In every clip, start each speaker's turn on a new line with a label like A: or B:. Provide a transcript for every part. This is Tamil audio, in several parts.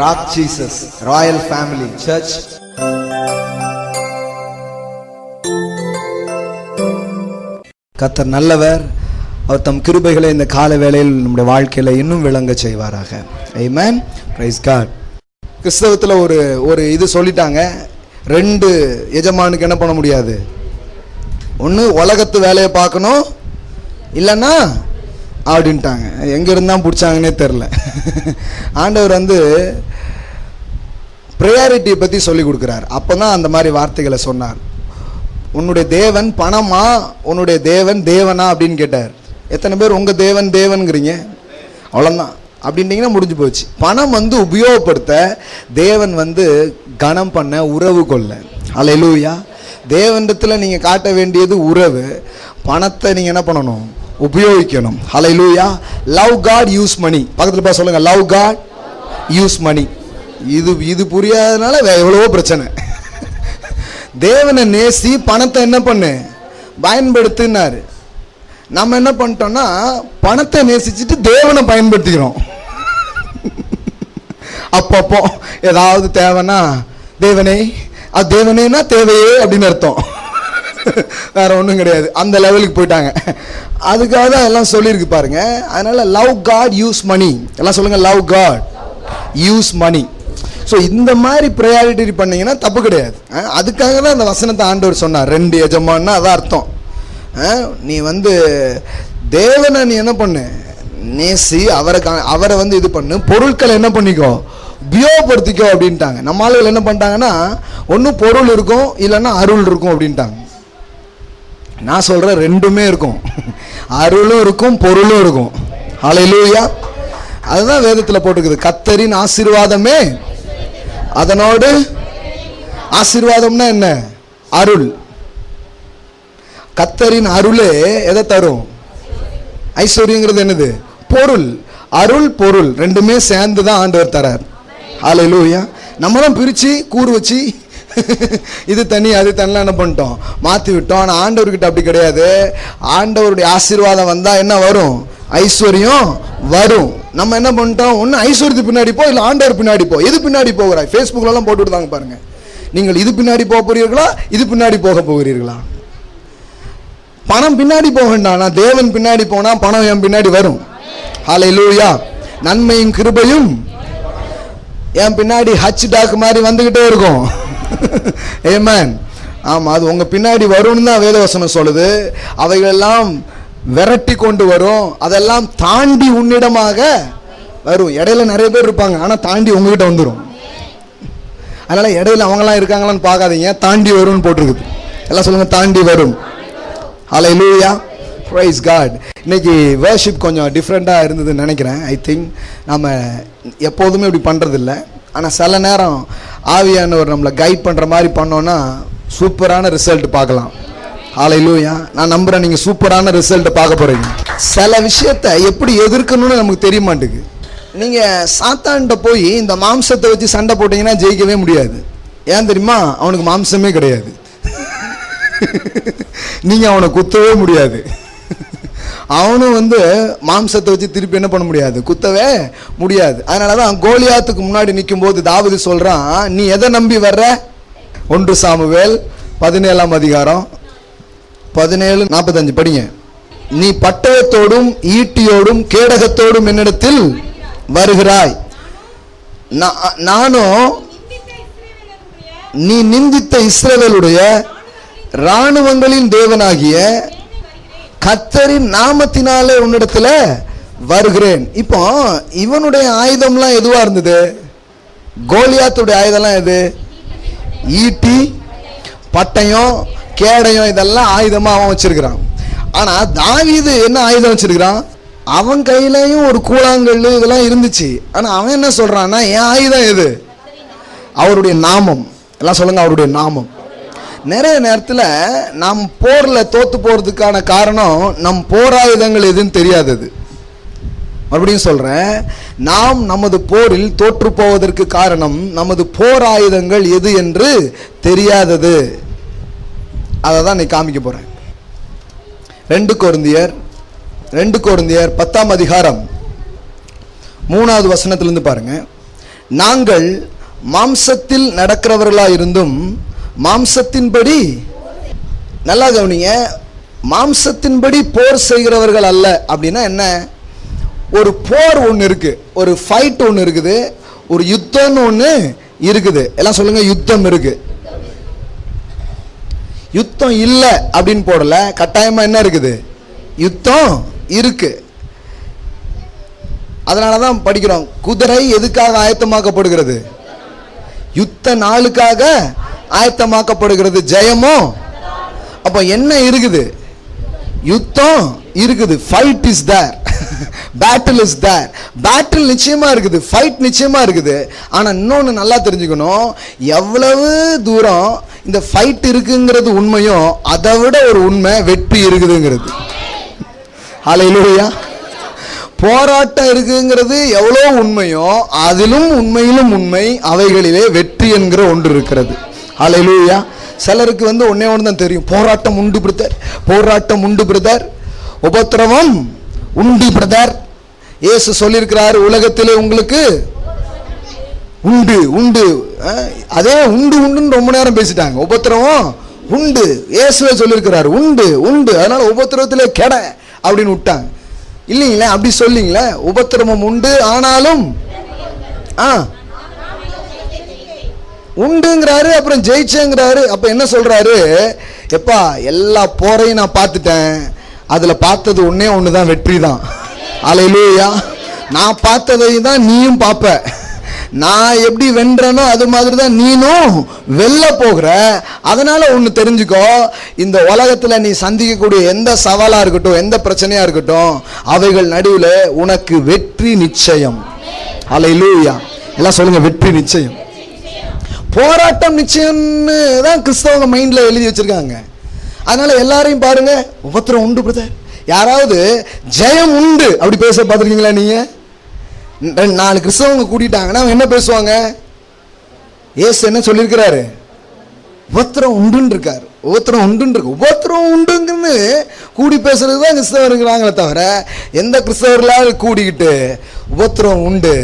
A: Rock Jesus Royal family search கர்த்தர் நல்லவர். அவர் தம் கிருபைகளை இந்த கால வேளையில் நம்முடைய வாழ்க்கையில இன்னும் விளங்க செய்வாராக. ஆமென். Praise God. கிறிஸ்தவத்தில் ஒரு இது சொல்லிட்டாங்க, ரெண்டு எஜமானுக்கு என்ன பண்ண முடியாது. ஒன்று உலகத்து வேலையை பார்க்கணும், இல்லைன்னா அப்படின்ட்டாங்க. எங்கே இருந்தால் பிடிச்சாங்கன்னே தெரில. ஆண்டவர் ப்ரையாரிட்டியை பற்றி சொல்லி கொடுக்குறார். அப்போ தான் அந்த மாதிரி வார்த்தைகளை சொன்னார். உன்னுடைய தேவன் பணமா, உன்னுடைய தேவன் தேவனா அப்படின்னு கேட்டார். எத்தனை பேர் உங்கள் தேவன் தேவன்கிறீங்க? அவ்வளோதான் அப்படின்ட்டிங்கன்னா முடிஞ்சு போச்சு. பணம் உபயோகப்படுத்த, தேவன் கனம் பண்ண, உறவு கொள்ள. அல்லேலூயா. தேவனிடத்தில் நீங்கள் காட்ட வேண்டியது உறவு. பணத்தை நீங்கள் என்ன பண்ணணும்? உபயோகிக்கணும். Hallelujah. Love God use money. பக்கத்தில் பார்த்து சொல்லுங்க, லவ் காட் யூஸ் மணி. இது புரியாதனால எவ்வளவோ பிரச்சனை. தேவனை நேசி, பணத்தை என்ன பண்ணு? பயன்படுத்தினாரு. நம்ம என்ன பண்ணிட்டோம்னா, பணத்தை நேசிச்சுட்டு தேவனை பயன்படுத்திக்கிறோம். அப்பப்போ ஏதாவது தேவைன்னா தேவனே, அது தேவனேனா தேவையே அப்படின்னு அர்த்தம், வேற ஒன்றும் கிடையாது. அந்த லெவலுக்கு போயிட்டாங்க. அதுக்காக தான் எல்லாம் சொல்லியிருக்கு பாருங்க. அதனால லவ் காட் யூஸ் மணி. எல்லாம் சொல்லுங்க, love God use money. So இந்த மாதிரி ப்ரையாரிட்டி பண்ணீங்கன்னா தப்பு கிடையாது. அதுக்காக தான் அந்த வசனத்தை ஆண்டவர் சொன்னார். ரெண்டு எஜமான்னா அதான் அர்த்தம். நீ தேவனை நீ என்ன பண்ணு? நேசி, அவரை இது பண்ணு, பொருட்களை என்ன பண்ணிக்கோ? உபயோகப்படுத்திக்கோ அப்படின்ட்டாங்க. நம்ம ஆளுகள் என்ன பண்ணிட்டாங்கன்னா, ஒன்றும் பொருள் இருக்கும், இல்லைன்னா அருள் இருக்கும் அப்படின்ட்டாங்க. நான் சொல்கிறேன், ரெண்டுமே இருக்கும். அருளும் இருக்கும், பொருளும் இருக்கும். ஹல்லேலூயா. அதுதான் வேதத்தில் போட்டுக்குது. கர்த்தரின் ஆசீர்வாதமே, அதனோடு ஆசீர்வாதம்னா என்ன? அருள். கர்த்தரின் அருளே எதை தரும்? ஐஸ்வர்யங்கிறது என்னது? பொருள். அருள் பொருள் ரெண்டுமே சேர்ந்து தான் ஆண்டவர் தரார். ஹல்லேலூயா. நம்ம தான் பிரித்து கூறு வச்சு இது தனி அது தனிலாம் என்ன பண்ணிட்டோம்? மாற்றி விட்டோம். ஆனால் ஆண்டவர்கிட்ட அப்படி கிடையாது. ஆண்டவருடைய ஆசீர்வாதம் வந்தால் என்ன வரும்? ஐஸ்வர்யம் வரும். நம்ம என்ன பண்ணிட்டோம்? ஒன்று ஐஸ்வர்யத்துக்கு பின்னாடி போ, இல்லை ஆண்டவர் பின்னாடி போ. எது பின்னாடி போகிறாய்? ஃபேஸ்புக்லலாம் போட்டு விடுதாங்க பாருங்க. நீங்கள் இது பின்னாடி போக போகிறீர்களா, இது பின்னாடி போக போகிறீர்களா? பணம் பின்னாடி போக வேண்டாம். நான் தேவன் பின்னாடி போனால் பணம் என் பின்னாடி வரும். ஹல்லேலூயா. நன்மையும் கிருபையும் என் பின்னாடி ஹச் டாக் மாதிரி வந்துகிட்டே இருக்கும். ஆமென். ஆமாம், அது உங்கள் பின்னாடி வரும்னு தான் வேதவசனம் சொல்லுது. அவைகளெல்லாம் விரட்டி கொண்டு வரும், அதெல்லாம் தாண்டி உன்னிடமாக வரும். இடையில நிறைய பேர் இருப்பாங்க, ஆனால் தாண்டி உங்ககிட்ட வந்துடும். அதனால இடையில அவங்களாம் இருக்காங்களான்னு பார்க்காதீங்க, தாண்டி வரும்னு போட்டிருக்குது. எல்லாம் சொல்லுங்க, தாண்டி வரும். ஹல்லேலூயா. Praise God. இன்னைக்கு வர்ஷிப் கொஞ்சம் டிஃப்ரெண்ட்டாக இருந்ததுன்னு நினைக்கிறேன். ஐ திங்க் நம்ம எப்போதுமே இப்படி பண்ணுறதில்ல. ஆனால் சில நேரம் ஆவியானவர் நம்மளை கைட் பண்ணுற மாதிரி பண்ணோன்னா சூப்பரான ரிசல்ட் பார்க்கலாம். ஹல்லேலூயா. நான் நம்புகிறேன் நீங்கள் சூப்பரான ரிசல்ட் பார்க்க போகிறீங்க. சில விஷயத்தை எப்படி எதிர்க்கணும்னு நமக்கு தெரிய மாட்டேங்குது. நீங்கள் சாத்தான்கிட்ட போய் இந்த மாம்சத்தை வச்சு சண்டை போட்டிங்கன்னா ஜெயிக்கவே முடியாது. ஏன் தெரியுமா? அவனுக்கு மாம்சமே கிடையாது. நீங்கள் அவனை குத்தவே முடியாது. அவனும் மாம்சத்தை வச்சு திருப்பி என்ன பண்ண முடியாது? குத்தவே முடியாது. அதனால தான் கோலியாத்துக்கு முன்னாடி நிற்கும் போது தாவீது சொல்கிறான், நீ எதை நம்பி வர்ற? 1 சாமுவேல் 17ஆம் அதிகாரம் 17:45 படிங்க. நீ பட்டயத்தோடும் ஈட்டியோடும் கேடகத்தோடும் என்னிடத்தில் வருகிறாய், நானோ நீ நிந்தித்த இஸ்ரவேலுடைய இராணுவங்களின் தேவனாகிய கர்த்தரின் நாமத்தினாலே உன்னிடத்துல வருகிறேன். இப்போ இவனுடைய ஆயுதம்லாம் எதுவா இருந்தது? கோலியாத்துடைய ஆயுதம்லாம் எது? ஈட்டி, பட்டயம், கேடயம், இதெல்லாம் ஆயுதமா அவன் வச்சிருக்கிறான். ஆனா தாவீது என்ன ஆயுதம் வச்சிருக்கிறான்? அவன் கையிலையும் ஒரு கூழாங்கல் இதெல்லாம் இருந்துச்சு. ஆனா அவன் என்ன சொல்றான்னா, என் ஆயுதம் எது? அவருடைய நாமம். எல்லாம் சொல்லுங்க, அவருடைய நாமம். நிறைய நேரத்தில் நாம் போரில் தோத்து போகிறதுக்கான காரணம் நம் போராயுதங்கள் எதுன்னு தெரியாதது. மறுபடியும் சொல்கிறேன், நாம் நமது போரில் தோற்று போவதற்கு காரணம் நமது போராயுதங்கள் எது என்று தெரியாதது. அதை தான் நீ காமிக்க போகிறேன். 2 கொரிந்தியர் 10ஆம் அதிகாரம் 3வது வசனத்திலிருந்து பாருங்க. நாங்கள் மாம்சத்தில் நடக்கிறவர்களாயிருந்தும் மாம்சத்தின்படி, நல்லா கவனிங்க, மாம்சத்தின்படி போர் செய்கிறவர்கள் அல்ல. அப்படின்னா என்ன? ஒரு போர் ஒன்று இருக்கு, ஒரு ஃபைட் ஒன்று இருக்குது, ஒரு யுத்தம்னு ஒன்று இருக்குது. எல்லாம் சொல்லுங்க, யுத்தம் இருக்கு. யுத்தம் இல்லை அப்படின்னு போடல, கட்டாயமா என்ன இருக்குது? யுத்தம் இருக்கு. அதனாலதான் படிக்கிறோம், குதிரை எதுக்காக ஆயத்தமாக்கப்படுகிறது? யுத்த நாளுக்காக ஆயத்தமாக்கப்படுகிறது. ஜெயமோ? அப்ப என்ன இருக்குது? யுத்தம் இருக்குது. Fight is there, battle is there. Battle நிச்சயமா இருக்குது, ஃபைட் நிச்சயமா இருக்குது. ஆனா இன்னொன்னு நல்லா தெரிஞ்சுக்கணும், எவ்வளவு தூரம் இந்த ஃபைட் இருக்குங்கிறது உண்மையோ அதை விட ஒரு உண்மை வெற்றி இருக்குதுங்கிறது. ஹல்லேலூயா. போராட்டம் இருக்குங்கிறது எவ்வளோ உண்மையோ அதிலும் உண்மையிலும் உண்மை அவைகளிலே வெற்றி என்கிற ஒன்று இருக்கிறது. ஹல்லேலூயா. சிலருக்கு ஒன்னே ஒன்று தான் தெரியும், போராட்டம் உண்டு பிரதர், போராட்டம் உண்டு பிரதர், உபத்திரவம் உண்டு பிரதர். இயேசு சொல்லியிருக்கிறார், உலகத்திலே உங்களுக்கு உண்டு உண்டு. அதே உண்டு உண்டுன்னு ரொம்ப நேரம் பேசிட்டாங்க. உபத்திரவம் உண்டு, இயேசுவே சொல்லியிருக்கிறார் உண்டு உண்டு, அதனால உபத்திரவத்திலே கெட அப்படின்னு விட்டாங்க. இல்லைங்களே, அப்படி சொல்லிங்களே, உபத்திரவம் உண்டு ஆனாலும் உண்டுங்கிறாரு, அப்புறம் ஜெயிச்சேங்கிறாரு. அப்ப என்ன சொல்றாரு? எப்பா, எல்லா போரையும் நான் பார்த்துட்டேன், அதுல பார்த்தது ஒன்னே ஒண்ணுதான், வெற்றி தான். ஹல்லேலூயா. நான் பார்த்ததை தான் நீயும் பார்ப்ப. நான் எப்படி வென்றனோ அது மாதிரி தான் நீனும் வெல்ல போகிற. அதனால ஒன்று தெரிஞ்சுக்கோ, இந்த உலகத்துல நீ சந்திக்கக்கூடிய எந்த சவாலா இருக்கட்டும், எந்த பிரச்சனையா இருக்கட்டும், அவைகள் நடுவில் உனக்கு வெற்றி நிச்சயம். ஹல்லேலூயா. எல்லாம் சொல்லுங்க, வெற்றி நிச்சயம். போராட்டம் நிச்சயம்னு தான் கிறிஸ்தவங்க மைண்ட்ல எழுதி வச்சிருக்காங்க. அதனால எல்லாரையும் பாருங்க, உபத்திரம் உண்டு பிரதர், யாராவது ஜெயம் உண்டு அப்படி பேச பார்த்துருக்கீங்களா? நீங்க 4 கிறிஸ்தவங்க கூட்டிட்டாங்கன்னா என்ன பேசுவாங்க? இயேசு என்ன சொல்லியிருக்கிறாரு? உபத்திரம் உண்டுன்னு இருக்காரு. உபத்திரம் உண்டுன்னு இருக்கு. உபத்திரம் உண்டுங்கன்னு கூடி பேசுறது தான் கிறிஸ்தவர் இருக்கிறாங்களே தவிர, எந்த கிறிஸ்தவர்களால் கூடிக்கிட்டு உபத்திரம் உண்டு,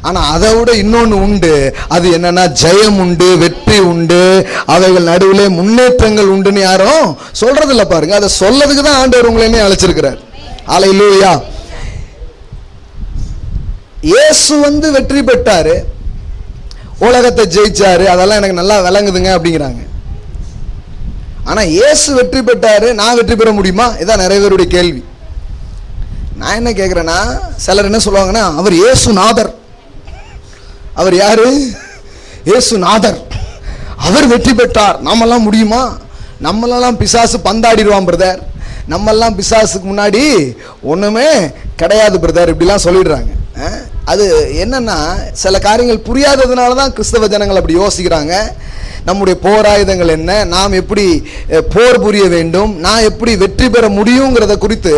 A: ஆனா அதை விட இன்னொன்று உண்டு. அது என்னன்னா, ஜெயம் உண்டு, வெற்றி உண்டு, அவைகள் நடுவிலே முன்னேற்றங்கள் உண்டுன்னு யாரும் சொல்றது இல்லை. பாருங்க, அதை சொல்லதுக்கு தான் ஆண்டவர் உங்களை அழைச்சிருக்கிறார். ஹல்லேலூயா. இயேசு வெற்றி பெற்றாரு, உலகத்தை ஜெயிச்சாரு, அதெல்லாம் எனக்கு நல்லா விளங்குதுங்க அப்படிங்கிறாங்க. ஆனா இயேசு வெற்றி பெற்றாரு, நான் வெற்றி பெற முடியுமா? இதான் நிறைய பேருடைய கேள்வி. நான் என்ன கேட்கிறேன்னா, சிலர் என்ன சொல்லுவாங்கன்னா, அவர் இயேசுநாதர். அவர் யாரு? இயேசுநாதர். அவர் வெற்றி பெற்றார், நம்மெல்லாம் முடியுமா? நம்மளெல்லாம் பிசாசு பந்தாடிடுவான் பிரதர், நம்மெல்லாம் பிசாசுக்கு முன்னாடி ஒண்ணுமே கிடையாது பிரதர், இப்படிலாம் சொல்லிடுறாங்க. அது என்னன்னா, சில காரியங்கள் புரியாததுனால தான் கிறிஸ்தவ ஜனங்கள் அப்படி யோசிக்கிறாங்க. நம்முடைய போராயுதங்கள் என்ன, நாம் எப்படி போர் புரிய வேண்டும், நான் எப்படி வெற்றி பெற முடியுங்கிறத குறித்து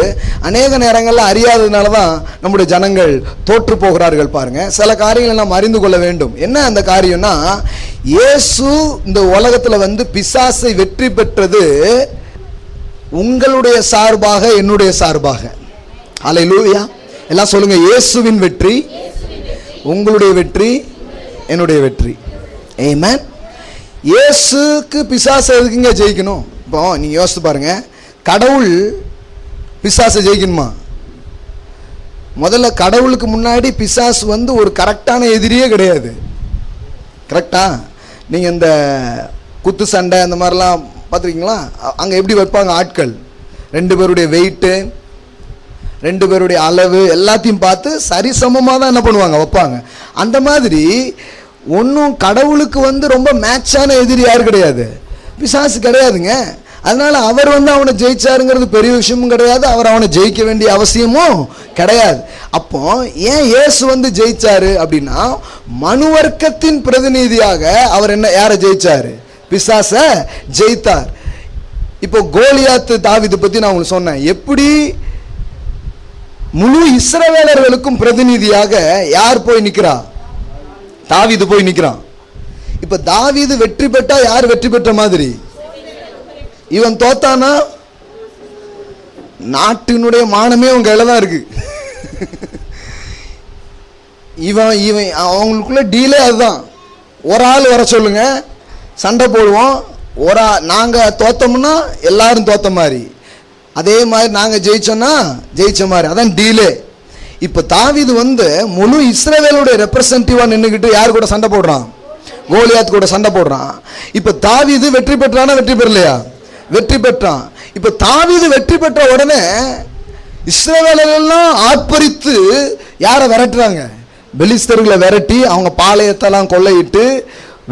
A: அநேக நேரங்களில் அறியாததுனால தான் நம்முடைய ஜனங்கள் தோற்று போகிறார்கள். பாருங்க, சில காரியங்களை நாம் அறிந்து கொள்ள வேண்டும். என்ன அந்த காரியம்னா, இயேசு இந்த உலகத்தில் பிசாசை வெற்றி பெற்றது உங்களுடைய சார்பாக, என்னுடைய சார்பாக. ஹல்லேலூயா. எல்லாம் சொல்லுங்க, இயேசுவின் வெற்றி உங்களுடைய வெற்றி, என்னுடைய வெற்றி. ஆமென். இயேசுக்கு பிசாசை எதுக்குங்க ஜெயிக்கணும்? இப்போ நீங்க யோசித்து பாருங்க, கடவுள் பிசாசை ஜெயிக்கணுமா? முதல்ல கடவுளுக்கு முன்னாடி பிசாசு ஒரு கரெக்டான எதிரியே கிடையாது. கரெக்டா? நீங்க இந்த குத்து சண்டை அந்த மாதிரிலாம் பார்த்துருக்கீங்களா? அங்க எப்படி வைப்பாங்க ஆட்கள்? 2 பேருடைய வெயிட்டு, 2 பேருடைய அளவு எல்லாத்தையும் பார்த்து சரிசமமாக தான் என்ன பண்ணுவாங்க, வைப்பாங்க. அந்த மாதிரி ஒன்றும் கடவுளுக்கு ரொம்ப மேட்சான எதிரி யாரு கிடையாது, பிசாசு கிடையாதுங்க. அதனால அவர் அவனை ஜெயிச்சாருங்கிறது பெரிய விஷயமும் கிடையாது, அவர் அவனை ஜெயிக்க வேண்டிய அவசியமும் கிடையாது. அப்போ ஏன் இயேசு ஜெயிச்சாரு அப்படின்னா, மனுவர்க்கத்தின் பிரதிநிதியாக அவர் யாரை ஜெயிச்சாரு? பிசாச ஜெயித்தார். இப்போ கோலியாத்து தாவீது பத்தி நான் உங்களுக்கு சொன்னேன். எப்படி முழு இஸ்ரவேலர்களுக்கும் பிரதிநிதியாக யார் போய் நிக்கிறா? தாவீது போய் நிக்கிறான். இப்ப தாவீது வெற்றி பெற்றா யார் வெற்றி பெற்ற மாதிரி? இவன் தோத்தானா நாட்டினுடைய மானமே உங்க கையில தான் இருக்கு. இவன் இவன் அவங்களுக்குள்ள டீலே அதுதான். ஒரு ஆள் வர சொல்லுங்க, சண்டை போடுவோம். நாங்கள் தோத்தோம்னா எல்லாரும் தோத்த மாதிரி, அதே மாதிரி நாங்கள் ஜெயிச்சோன்னா ஜெயிச்ச மாதிரி, அதான் டீலே. இப்போ தாவீது முழு இஸ்ரவேலுடைய ரெப்ரசன்டேட்டிவா நின்றுக்கிட்டு யார் கூட சண்டை போடுறான்? கோலியாத் கூட சண்டை போடுறான். இப்போ தாவீது வெற்றி பெற்றானா வெற்றி பெறலையா? வெற்றி பெற்றான். இப்போ தாவீது வெற்றி பெற்ற உடனே இஸ்ரவேலெல்லாம் ஆர்ப்பரித்து யாரை விரட்டுறாங்க? பெலிஸ்தர்களை விரட்டி அவங்க பாளையத்தெல்லாம் கொள்ளையிட்டு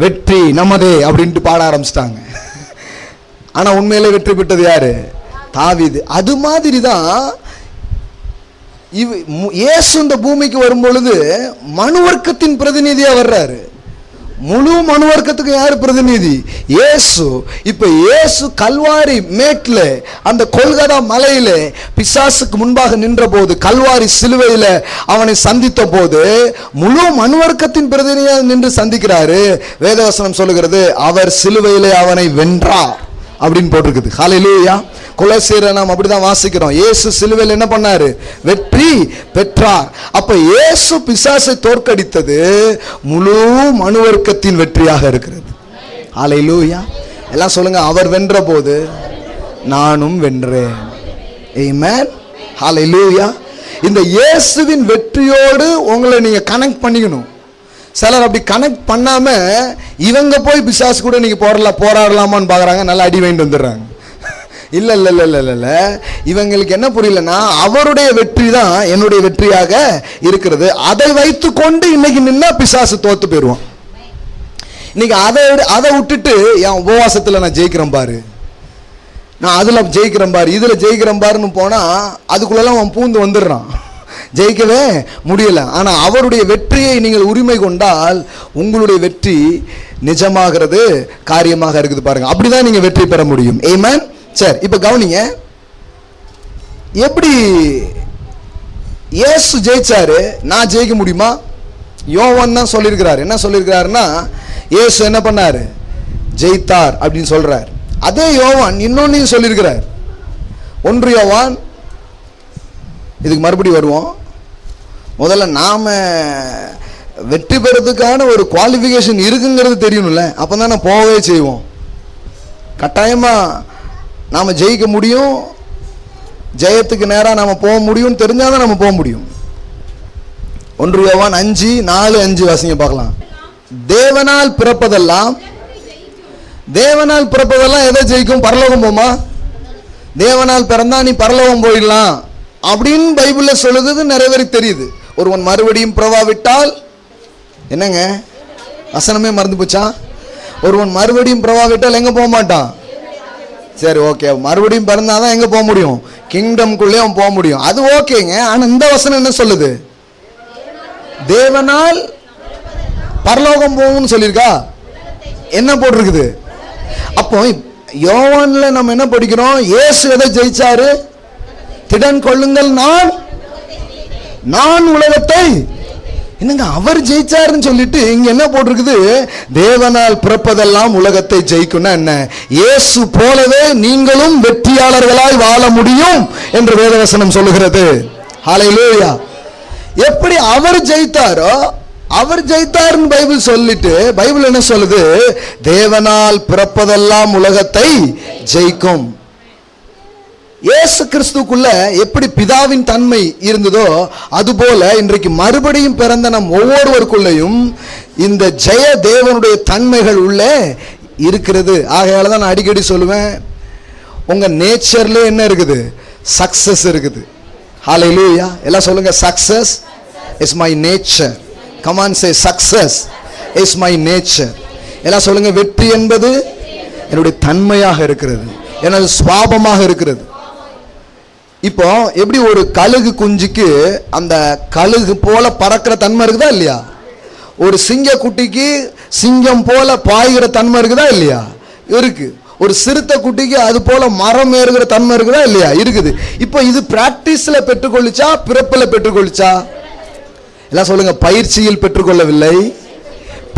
A: வெற்றி நமதே அப்படின்ட்டு பாட ஆரம்பிச்சிட்டாங்க. ஆனா உண்மையிலே வெற்றி பெற்றது யாரு? தாவீது. அது மாதிரி தான் இயேசு இந்த பூமிக்கு வரும் பொழுது மனுவர்க்கத்தின் பிரதிநிதியா வர்றாரு. முழு மனுவர்க்கத்துக்கு யாரு பிரதிநிதி? இயேசு. இப்ப இயேசு கல்வாரி மேட்ல, அந்த கொல்கதா மலையில பிசாசுக்கு முன்பாக நின்ற போது, கல்வாரி சிலுவையில அவனை சந்தித்த போது முழு மனுவர்க்கத்தின் பிரதிநிதியாக நின்று சந்திக்கிறாரு. வேதவசனம் சொல்லுகிறது, அவர் சிலுவையிலே அவனை வென்றார் அப்படின்னு போட்டிருக்குது. ஹல்லேலூயா. கொலோசியரை நாம் அப்படிதான் வாசிக்கிறோம். இயேசு சிலுவையில் என்ன பண்ணாரு? வெற்றி பெற்றார். அப்ப இயேசு பிசாசை தோற்கடித்தது முழு மனுவர்க்கத்தின் வெற்றியாக இருக்கிறது. ஹல்லேலூயா. எல்லாம் சொல்லுங்க, அவர் வென்ற போது நானும் வென்றேன். ஆமென். ஹல்லேலூயா. இந்த இயேசுவின் வெற்றியோடு உங்களை நீங்க கனெக்ட் பண்ணிக்கணும். சிலர் அப்படி கனெக்ட் பண்ணாம இவங்க போய் பிசாசு கூட நீங்க போராடலாமான்னு பாக்குறாங்க, நல்லா அடி வாங்கிட்டு வந்துடுறாங்க. இல்ல இல்ல இல்ல இல்ல இல்ல, இவங்களுக்கு என்ன புரியலன்னா அவருடைய வெற்றி தான் என்னுடைய வெற்றியாக இருக்கிறது. அதை வைத்து கொண்டு இன்னைக்கு நின்னா பிசாசு தோத்து போயிடுவான். இன்னைக்கு அதை விட்டுட்டு என் உபவாசத்துல நான் ஜெயிக்கிறேன் பாரு, நான் அதுல ஜெயிக்கிறேன் பாரு, இதுல ஜெயிக்கிறேன் பாருன்னு போனா அதுக்குள்ளெல்லாம் அவன் பூந்து வந்துடுறான். ஜெயிக்கவே முடியல. ஆனா அவருடைய வெற்றியை நீங்கள் உரிமை கொண்டால் உங்களுடைய வெற்றி நிஜமாகிறது, காரியமாக இருக்குது பாருங்க. அப்படிதான் நீங்க வெற்றி பெற முடியும். ஆமென். சரி, இப்ப கவனிங்க, எப்படி இயேசு ஜெயிச்சாரு, நான் ஜெயிக்க முடியுமா? யோவான் தான் சொல்லியிருக்கிறார். என்ன சொல்லியிருக்கிறாருன்னா, இயேசு என்ன பண்ணாரு? ஜெயித்தார் அப்படின்னு சொல்றார். அதே யோவான் இன்னொன்னு சொல்லியிருக்கிறார். 1 யோவான், இதுக்கு மறுபடி வருவோம். முதல்ல நாம வெற்றி பெறதுக்கான ஒரு குவாலிஃபிகேஷன் இருக்குங்கிறது தெரியணும்ல, அப்பதான் போகவே செய்வோம். கட்டாயமா நாம ஜெயிக்க முடியும், ஜெயத்துக்கு நேரம் நாம போக முடியும் தெரிஞ்சாதான் நம்ம போக முடியும். 1 யோவான் 5:4-5 வாசிங்க பார்க்கலாம். தேவனால் பிறப்பதெல்லாம் எதை ஜெயிக்கும்? பரலோகம் போமா? தேவனால் பிறந்தா நீ பரலோகம் போயிடலாம் அப்படின்னு பைபிள்ல சொல்லுது, நிறைவேறி தெரியுது. ஒருவன் மறுபடியும் பிறவாவிட்டால், என்னங்க வசனமே மறந்து போச்சா? ஒருவன் மறுபடியும் பிறவாவிட்டால் எங்க போக மாட்டான்? சரி, ஓகே, மறுபடியும் பிறந்தாதான் எங்க போக முடியும்? கிங்டம்குள்ளே அவன் போக முடியும். அது ஓகேங்க. ஆனா இந்த வசனம் என்ன சொல்லுது? தேவனால் பரலோகம் போகும்னு சொல்லியிருக்கா? என்ன போட்டிருக்குது? அப்போ யோவான்ல நம்ம என்ன படிக்கிறோம்? இயேசு எதை ஜெயிச்சாரு? திடன் கொள்ளுங்கள், நான் உலகத்தை. என்னங்க அவர் ஜெயிச்சாருன்னு சொல்லிட்டு இங்க என்ன போட்டிருக்குது? தேவனால் பிறப்பதெல்லாம் உலகத்தை ஜெயிக்கும்னா என்ன? இயேசு போலவே நீங்களும் வெற்றியாளர்களாய் வாழ முடியும் என்று வேதவசனம் சொல்லுகிறது. ஹல்லேலூயா. எப்படி அவர் ஜெயித்தாரோ, அவர் ஜெயித்தார்னு பைபிள் சொல்லிட்டு, பைபிள் என்ன சொல்லுது? தேவனால் பிறப்பதெல்லாம் உலகத்தை ஜெயிக்கும். இயேசு கிறிஸ்துக்குள்ள எப்படி பிதாவின் தன்மை இருந்ததோ அதுபோல இன்றைக்கு மறுபடியும் பிறந்த நம் ஒவ்வொருவருக்குள்ளையும் இந்த ஜெய தேவனுடைய தன்மைகள் உள்ள இருக்கிறது. ஆகையால தான் நான் அடிக்கடி சொல்லுவேன், உங்க நேச்சர்ல என்ன இருக்குது? சக்சஸ் இருக்குது. ஹல்லேலூயா. எல்லாம் சொல்லுங்க, success is my nature. Come on, say success is my nature. எல்லாம் சொல்லுங்க, வெற்றி என்பது என்னுடைய தன்மையாக இருக்கிறது, எனது சுவாபமாக இருக்கிறது. இப்போ எப்படி ஒரு கழுகு குஞ்சுக்கு அந்த கழுகு போல பறக்கிற தன்மை இருக்குதா இல்லையா? ஒரு சிங்க குட்டிக்கு சிங்கம் போல பாய்கிற தன்மை இருக்குதா இல்லையா? இருக்கு. ஒரு சிறுத்தை குட்டிக்கு அது போல மரம் ஏறுகிற தன்மை இருக்குதா இல்லையா? இருக்குது. இப்போ இது பிராக்டிஸ்ல பெற்றுக்கொள்ளிச்சா, பிறப்பில் பெற்றுக்கொள்ளிச்சா? எல்லாம் சொல்லுங்க, பயிற்சியில் பெற்றுக்கொள்ளவில்லை,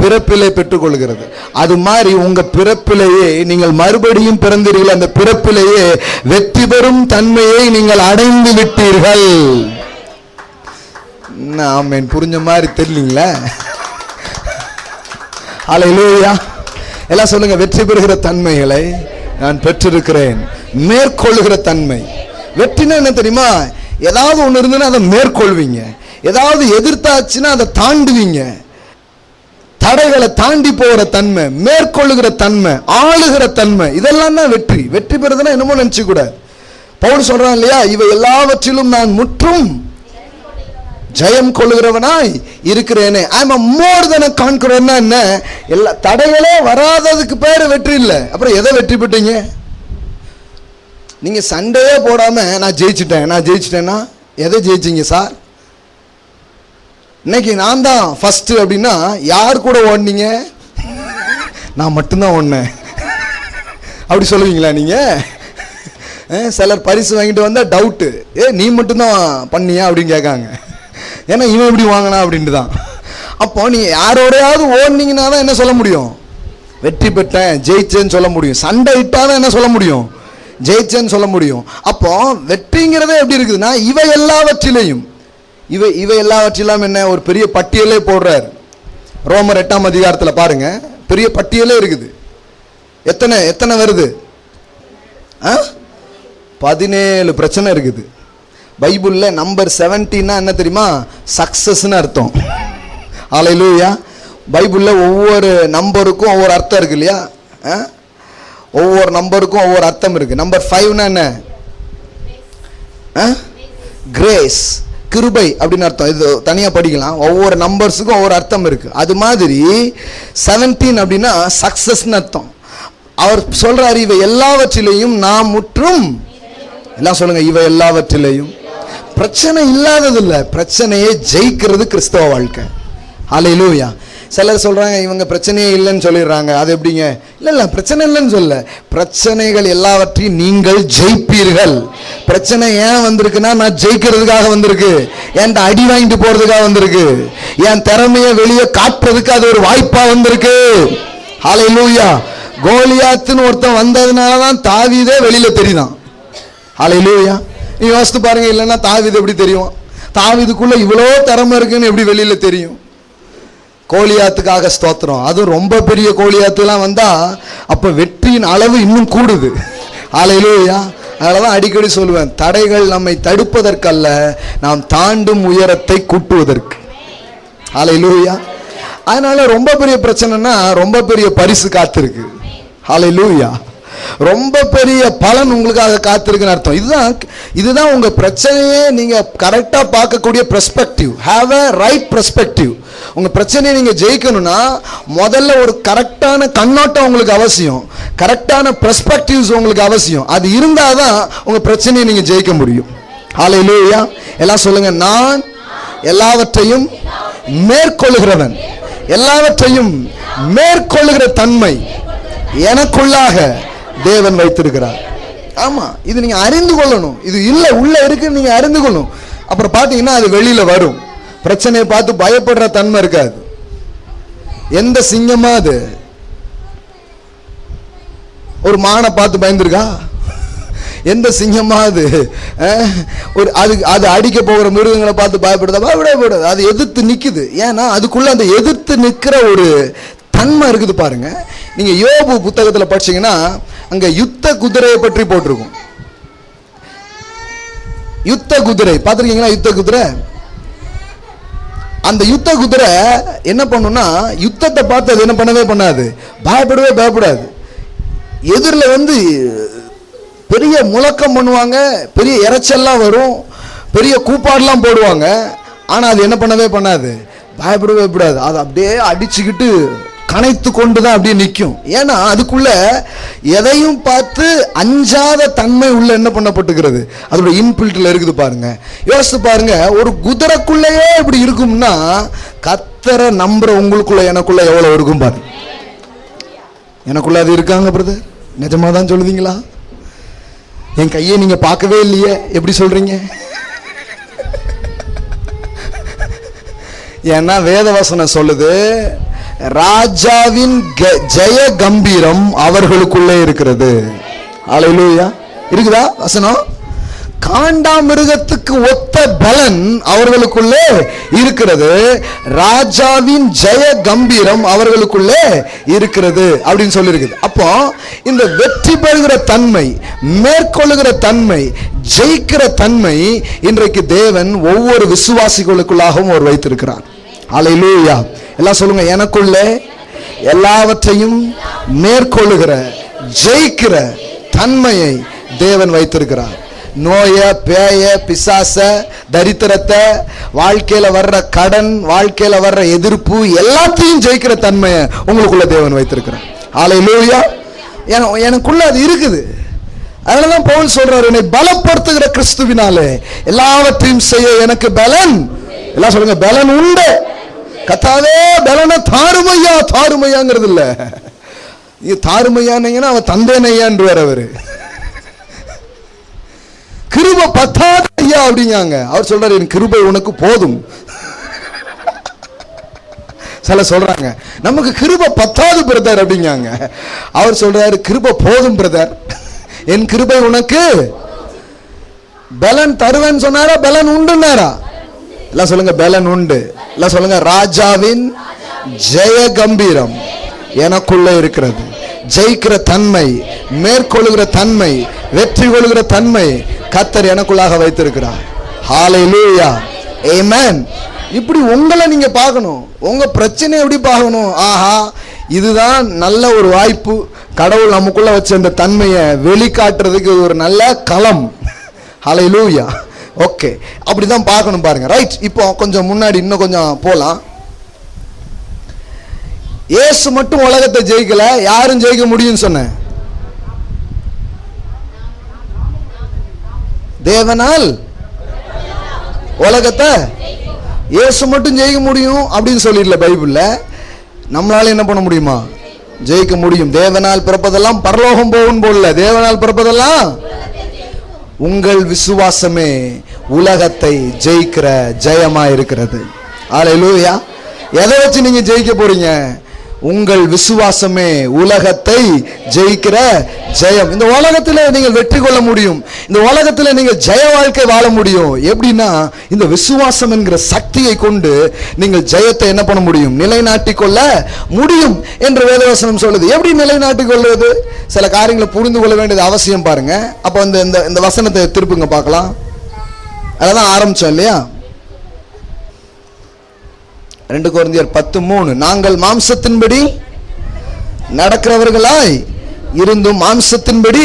A: பிறப்பிலே பெற்றுக்கொள்கிறது. அது மாதிரி உங்க பிறப்பிலேயே நீங்கள் மறுபடியும் பிறந்தீர்கள். அந்த பிறப்பிலேயே வெற்றி பெறும் தன்மையை நீங்கள் அடைந்து விட்டீர்கள். என்ன ஆமேன், புரிஞ்ச மாதிரி தெரியலீங்களா? ஹல்லேலூயா. எல்லாம் சொல்லுங்க, வெற்றி பெறுகிற தன்மைகளை நான் பெற்றிருக்கிறேன். மேற்கொள்ளுகிற தன்மை. வெற்றினா என்ன தெரியுமா? ஏதாவது ஒன்று இருந்ததுன்னா அதை மேற்கொள்வீங்க. ஏதாவது எதிர்த்தாச்சுன்னா அதை தாண்டுவீங்க. தடைகளை தாண்டி போகிற தன்மை, மேற்கொள்ளுகிற தன்மை, ஆளுகிற தன்மை, இதெல்லாம் தான் வெற்றி. வெற்றி பெறுதுன்னா என்னமோ நினைச்சு கூட. பவுல் சொல்றான் இல்லையா, இவை எல்லாவற்றிலும் நான் முற்றும் ஜெயம் கொள்ளுகிறவனாய் இருக்கிறேனே. ஐ அம் மோர் தென் எ கான்கரர்னா என்ன? எல்லா தடைகளே வராததுக்கு பேரு வெற்றி இல்லை. அப்புறம் எதை வெற்றி பெற்றீங்க? நீங்க சண்டையே போடாம நான் ஜெயிச்சிட்டேன்னா எதை ஜெயிச்சிங்க சார்? இன்னைக்கு நான் தான் ஃபர்ஸ்ட் அப்படின்னா யார் கூட ஓடுனீங்க? நான் மட்டும்தான் ஓடினேன் அப்படி சொல்லுவீங்களா நீங்க? சிலர் பரிசு வாங்கிட்டு வந்தா டவுட்டு, நீ மட்டும்தான் பண்ணியா அப்படின்னு கேட்காங்க. ஏன்னா இவன் எப்படி வாங்கினா அப்படின்ட்டு தான். அப்போ நீ யாரோடையாவது ஓடினீங்கன்னா தான் என்ன சொல்ல முடியும்? வெற்றி பெற்றேன், ஜெயிச்சேன்னு சொல்ல முடியும். சண்டை இட்டாதான் என்ன சொல்ல முடியும்? ஜெயிச்சேன்னு சொல்ல முடியும். அப்போ வெற்றிங்கிறதே எப்படி இருக்குதுன்னா, இவை எல்லாவற்றிலையும் என்ன ஒரு பெரிய பட்டியலே போடுறார். ரோமர் 8ஆம் அதிகாரத்தில் பாருங்க, பெரிய பட்டியலே இருக்குது. எத்தனை வருது? 17 பிரச்சனை இருக்குது. பைபிளில் நம்பர் 17 என்ன தெரியுமா? சக்சஸ்ன்னு அர்த்தம். ஹல்லேலூயா. பைபிளில் ஒவ்வொரு நம்பருக்கும் ஒவ்வொரு அர்த்தம் இருக்கு இல்லையா? ஒவ்வொரு நம்பருக்கும் ஒவ்வொரு அர்த்தம் இருக்கு. நம்பர் 5 என்ன? கிரேஸ், கிருபை அப்படின்னு அர்த்தம். இது தனியாக படிக்கலாம். ஒவ்வொரு நம்பர்ஸுக்கும் ஒவ்வொரு அர்த்தம் இருக்கு. அது மாதிரி 17 அப்படின்னா சக்சஸ்ன்னு அர்த்தம். அவர் சொல்றாரு, இவை எல்லாவற்றிலையும் நாம் முற்றும், எல்லாம் சொல்லுங்க, இவை எல்லாவற்றிலையும். பிரச்சனை இல்லாதது இல்லை, பிரச்சனையை ஜெயிக்கிறது கிறிஸ்தவ வாழ்க்கை. ஹல்லேலூயா. சிலர் சொல்றாங்க இவங்க பிரச்சனையே இல்லைன்னு சொல்லிடுறாங்க. அது எப்படிங்க? இல்லை, பிரச்சனை இல்லைன்னு சொல்ல, பிரச்சனைகள் எல்லாவற்றையும் நீங்கள் ஜெயிப்பீர்கள். பிரச்சனை ஏன் வந்திருக்குன்னா, நான் ஜெயிக்கிறதுக்காக வந்திருக்கு. என்கிட்ட அடி வாங்கிட்டு போறதுக்காக வந்திருக்கு. என் திறமையை வெளியே காட்டுறதுக்கு அது ஒரு வாய்ப்பா வந்திருக்கு. ஹல்லேலூயா. கோலியாத்துன்னு ஒருத்தன் வந்ததுனாலதான் தாவீதே வெளியில தெரியுதான். ஹல்லேலூயா. நீ யோசித்து பாருங்க, இல்லைன்னா தாவீது எப்படி தெரியும்? தாவீதுக்குள்ள இவ்வளோ திறமை இருக்குன்னு எப்படி வெளியில தெரியும்? கோலியாத்துக்காக ஸ்தோத்திரம். அதுவும் ரொம்ப பெரிய கோலியாத்துலாம் வந்தா அப்ப வெற்றியின் அளவு இன்னும் கூடுது. ஹல்லேலூயா. அதனாலதான் அடிக்கடி சொல்லுவேன், தடைகள் நம்மை தடுப்பதற்கல்ல, நாம் தாண்டும் உயரத்தை கூட்டுவதற்கு. ஹல்லேலூயா. அதனால ரொம்ப பெரிய பிரச்சனைனா ரொம்ப பெரிய பரிசு காத்திருக்கு. ஹல்லேலூயா. ரொம்ப பெரிய பலன் உங்களுக்காக காத்திருக்குன்னு அர்த்தம். இதுதான் உங்க பிரச்சனையே நீங்க கரெக்டா பார்க்கக்கூடிய perspective. Have a right perspective. உங்க பிரச்சனையை நீங்க ஜெயிக்கணும்னா முதல்ல ஒரு கரெக்டான கண்ணோட்டம் உங்களுக்கு அவசியம், கரெக்டான பெர்ஸ்பெக்டிவ்ஸ் உங்களுக்கு அவசியம். அது இருந்தாதான் உங்க பிரச்சனையை நீங்க ஜெயிக்க முடியும். ஹல்லேலூயா. எல்லாம் சொல்லுங்க, நான் எல்லாவற்றையும் மேற்கொள்ளுகிறவன். எல்லாவற்றையும் மேற்கொள்ளுகிற தன்மை எனக்குள்ளாக தேவன் வைத்திருக்கிறார். ஆமா, இது நீங்க அறிந்து கொள்ளணும். இது இல்ல உள்ள இருக்கு, நீங்க அறிந்து கொள்ளணும். அப்புறம் பாத்தீங்கன்னா அது வெளியில வரும். பிரச்சனையை பார்த்து பயப்படுற தன்மை இருக்காது. எந்த சிங்கமா அது ஒரு மானை பார்த்து பயந்துருக்கா? எந்த சிங்கமா அது ஒரு அது அடிக்க போகிற மிருகங்களை பார்த்து பயப்படுதா? பயப்படாது. அது எதிர்த்து நிக்குது. ஏன்னா அதுக்குள்ள அந்த எதிர்த்து நிக்கிற ஒரு தன்மை இருக்குது. பாருங்க, நீங்க யோபு புத்தகத்தில் படிச்சீங்கன்னா அங்க யுத்த குதிரையை பற்றி போட்டிருக்கும். யுத்த குதிரை பார்த்திருக்கீங்களா? யுத்த குதிரை. அந்த யுத்த குதிரை என்ன பண்ணும்னா, யுத்தத்தை பார்த்து அது என்ன பண்ணவே பண்ணாது, பயப்படாது. எதிரில் வந்து பெரிய முழக்கம் பண்ணுவாங்க, பெரிய இறைச்சல்லாம் வரும், பெரிய கூப்பாடுலாம் போடுவாங்க. ஆனா அது என்ன பண்ணவே பண்ணாது, பயப்படவே கூடாது. அதை அப்படியே அடிச்சுக்கிட்டு கனைத்து கொண்டுதான் அப்படியே நிற்கும். ஏன்னா அதுக்குள்ள எதையும் பார்த்து அஞ்சாத தன்மை உள்ள என்ன பண்ணப்பட்டுகிறது, அதோட இன்பில்ட்ல இருக்குது. பாருங்க, யோசித்து பாருங்க, ஒரு குதிரைக்குள்ளேயே இப்படி இருக்கும்னா கர்த்தரை நம்புற உங்களுக்குள்ள எனக்குள்ள எவ்வளவு இருக்கும் பாருங்க. எனக்குள்ள அது இருக்காங்க பிரதர், நிஜமா தான் சொல்லுவீங்களா? என் கையை நீங்க பார்க்கவே இல்லையே, எப்படி சொல்றீங்க? ஏன்னா வேதவசனம் சொல்லுது, ராஜாவின் ஜெய கம்பீரம் அவர்களுக்குள்ளே இருக்கிறது. ஹல்லேலூயா. இருக்குதா வசனம்? காண்டாமிருகத்துக்கு ஒத்த பலன் அவர்களுக்குள்ளே இருக்கிறது, ராஜாவின் ஜெய கம்பீரம் அவர்களுக்குள்ளே இருக்கிறது அப்படின்னு சொல்லியிருக்குது. அப்போ இந்த வெற்றி பெறுகிற தன்மை, மேற்கொள்ளுகிற தன்மை, ஜெயிக்கிற தன்மை இன்றைக்கு தேவன் ஒவ்வொரு விசுவாசிகளுக்குள்ளாகவும் அவர் வைத்திருக்கிறார். அல்லேலூயா. எல்லாம் சொல்லுங்க, எனக்குள்ளே எல்லாவற்றையும் மேற்கொள்ளுகிற ஜெயிக்கிற தன்மையை தேவன் வைத்திருக்கிறார். நோய, பேய, பிசாச, தரித்திரத்தை, வாழ்க்கையில வர்ற கடன், வாழ்க்கையில வர்ற எதிர்ப்பு எல்லாத்தையும் ஜெயிக்கிற தன்மையை உங்களுக்குள்ள தேவன் வைத்திருக்கிறார். அல்லேலூயா. எனக்குள்ள அது இருக்குது. அதனாலதான் பவுல் சொல்றாரு, என்னை பலப்படுத்துகிற கிறிஸ்துவினாலே எல்லாவற்றையும் செய்ய எனக்கு பலன். எல்லாம் சொல்லுங்க, பலன் உண்டு. கர்த்தாவே பலனை தாருமையா, தாருமையாங்கிறது இல்ல, நீ தாருமையானீங்கன்னா அவன் தந்தேனையான்னு வேற அவரு. கிருபை பத்தாது ஐயா அப்படிங்காங்க. அவர் சொல்றாரு, என் கிருபை உனக்கு போதும். சில சொல்றாங்க நமக்கு கிருபை பத்தாது பிரதர் அப்படிங்காங்க. அவர் சொல்றாரு, கிருபை போதும் பிரதர், என் கிருபை உனக்கு. பலன் தருவேன்னு சொன்னாரா, பலன் உண்டுன்னாரா? எல்லாம் சொல்லுங்க, பலன் உண்டு. எல்லாம் சொல்லுங்க, ராஜாவின் ஜெய கம்பீரம் எனக்குள்ள இருக்கிறது. ஜெயிக்கிற தன்மை, மேற்கொள்ளுகிற தன்மை, வெற்றி கொள்ளுகிற தன்மை கர்த்தர் எனக்குள்ளாக வைத்திருக்கிறார். ஹல்லேலூயா, ஆமென். இப்படி உங்களை நீங்க பார்க்கணும், உங்க பிரச்சனை எப்படி பார்க்கணும். ஆஹா, இதுதான் நல்ல ஒரு வாய்ப்பு, கடவுள் நமக்குள்ள வச்ச இந்த தன்மையை வெளிக்காட்டுறதுக்கு ஒரு நல்ல களம். ஹல்லேலூயா. ஓகே, அப்படிதான் பார்க்கணும் பாருங்க. ரைட், இப்போ கொஞ்சம் முன்னாடி இன்னும் கொஞ்சம் போலாம். இயேசு மட்டும் உலகத்தை ஜெயிக்கல, யாரும் ஜெயிக்க முடியும்னு சொன்னேன். தேவனால் உலகத்தை இயேசு மட்டும் ஜெயிக்க முடியும் அப்படின்னு சொல்லிடல பைபிள்ல. நம்மளால என்ன பண்ண முடியுமா? ஜெயிக்க முடியும். தேவனால் பிறப்பதெல்லாம் பரலோகம் போகும் போல, தேவனால் பிறப்பதெல்லாம் உங்கள் விசுவாசமே உலகத்தை ஜெயிக்கிற ஜெயமா இருக்கிறது. அல்லேலூயா. எதை வச்சு நீங்க ஜெயிக்க போறீங்க? உங்கள் விசுவாசமே உலகத்தை ஜெயிக்கிற ஜெயம். இந்த உலகத்தில் நீங்கள் வெற்றி கொள்ள முடியும், இந்த உலகத்தில் நீங்கள் ஜெய வாழ்க்கை வாழ முடியும். எப்படின்னா, இந்த விசுவாசம் என்கிற சக்தியை கொண்டு நீங்கள் ஜெயத்தை என்ன பண்ண முடியும்? நிலைநாட்டிக் கொள்ள முடியும் என்று வேதவசனம் சொல்லுது. எப்படி நிலைநாட்டிக் கொள்வது? சில காரியங்களை புரிந்து கொள்ள வேண்டியது அவசியம் பாருங்க. அப்போ இந்த வசனத்தை திருப்புங்க பார்க்கலாம். அதான் ஆரம்பிச்சோம் இல்லையா? 2 கொரிந்தியர் 10:3, நாங்கள் மாம்சத்தின்படி நடக்கிறவர்களாய் இருந்தும் மாம்சத்தின்படி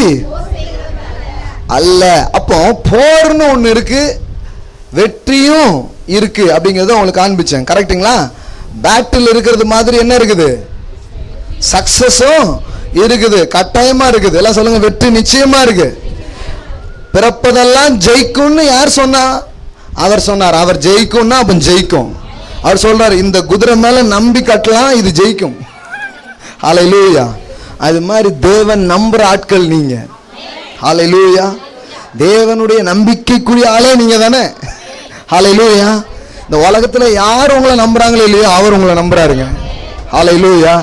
A: அல்ல. அப்போ போர்னு ஒண்ணு இருக்கு, வெற்றியும் இருக்கு அப்படிங்கறத உங்களுக்கு காண்பிச்சேன். கரெக்ட்டுங்களா? பேட்டில் இருக்கிறது மாதிரி என்ன இருக்குது? சக்சஸும் இருக்குது, கட்டாயமா இருக்குது. எல்லாம் சொல்லுங்க, வெற்றி நிச்சயமா இருக்கு. பிறப்பதெல்லாம் ஜெயிக்கும்னு யார் சொன்னா? அவர் சொன்னார். அவர் ஜெயிக்கும்னா அப்ப ஜெயிக்கும். அவர் சொல்றாரு, இந்த குதிரை மேல நம்பி கட்டலாம், இது ஜெயிக்கும். ஹல்லேலூயா. அது மாதிரி தேவன் நம்புற ஆட்கள் நீங்க. ஹல்லேலூயா. தேவனுடைய நம்பிக்கைக்குரிய ஆளே நீங்க தானே. ஹல்லேலூயா. இந்த உலகத்துல யார் உங்களை நம்புறாங்களோ இல்லையோ, அவர் உங்களை நம்புறாருங்க. ஹல்லேலூயா.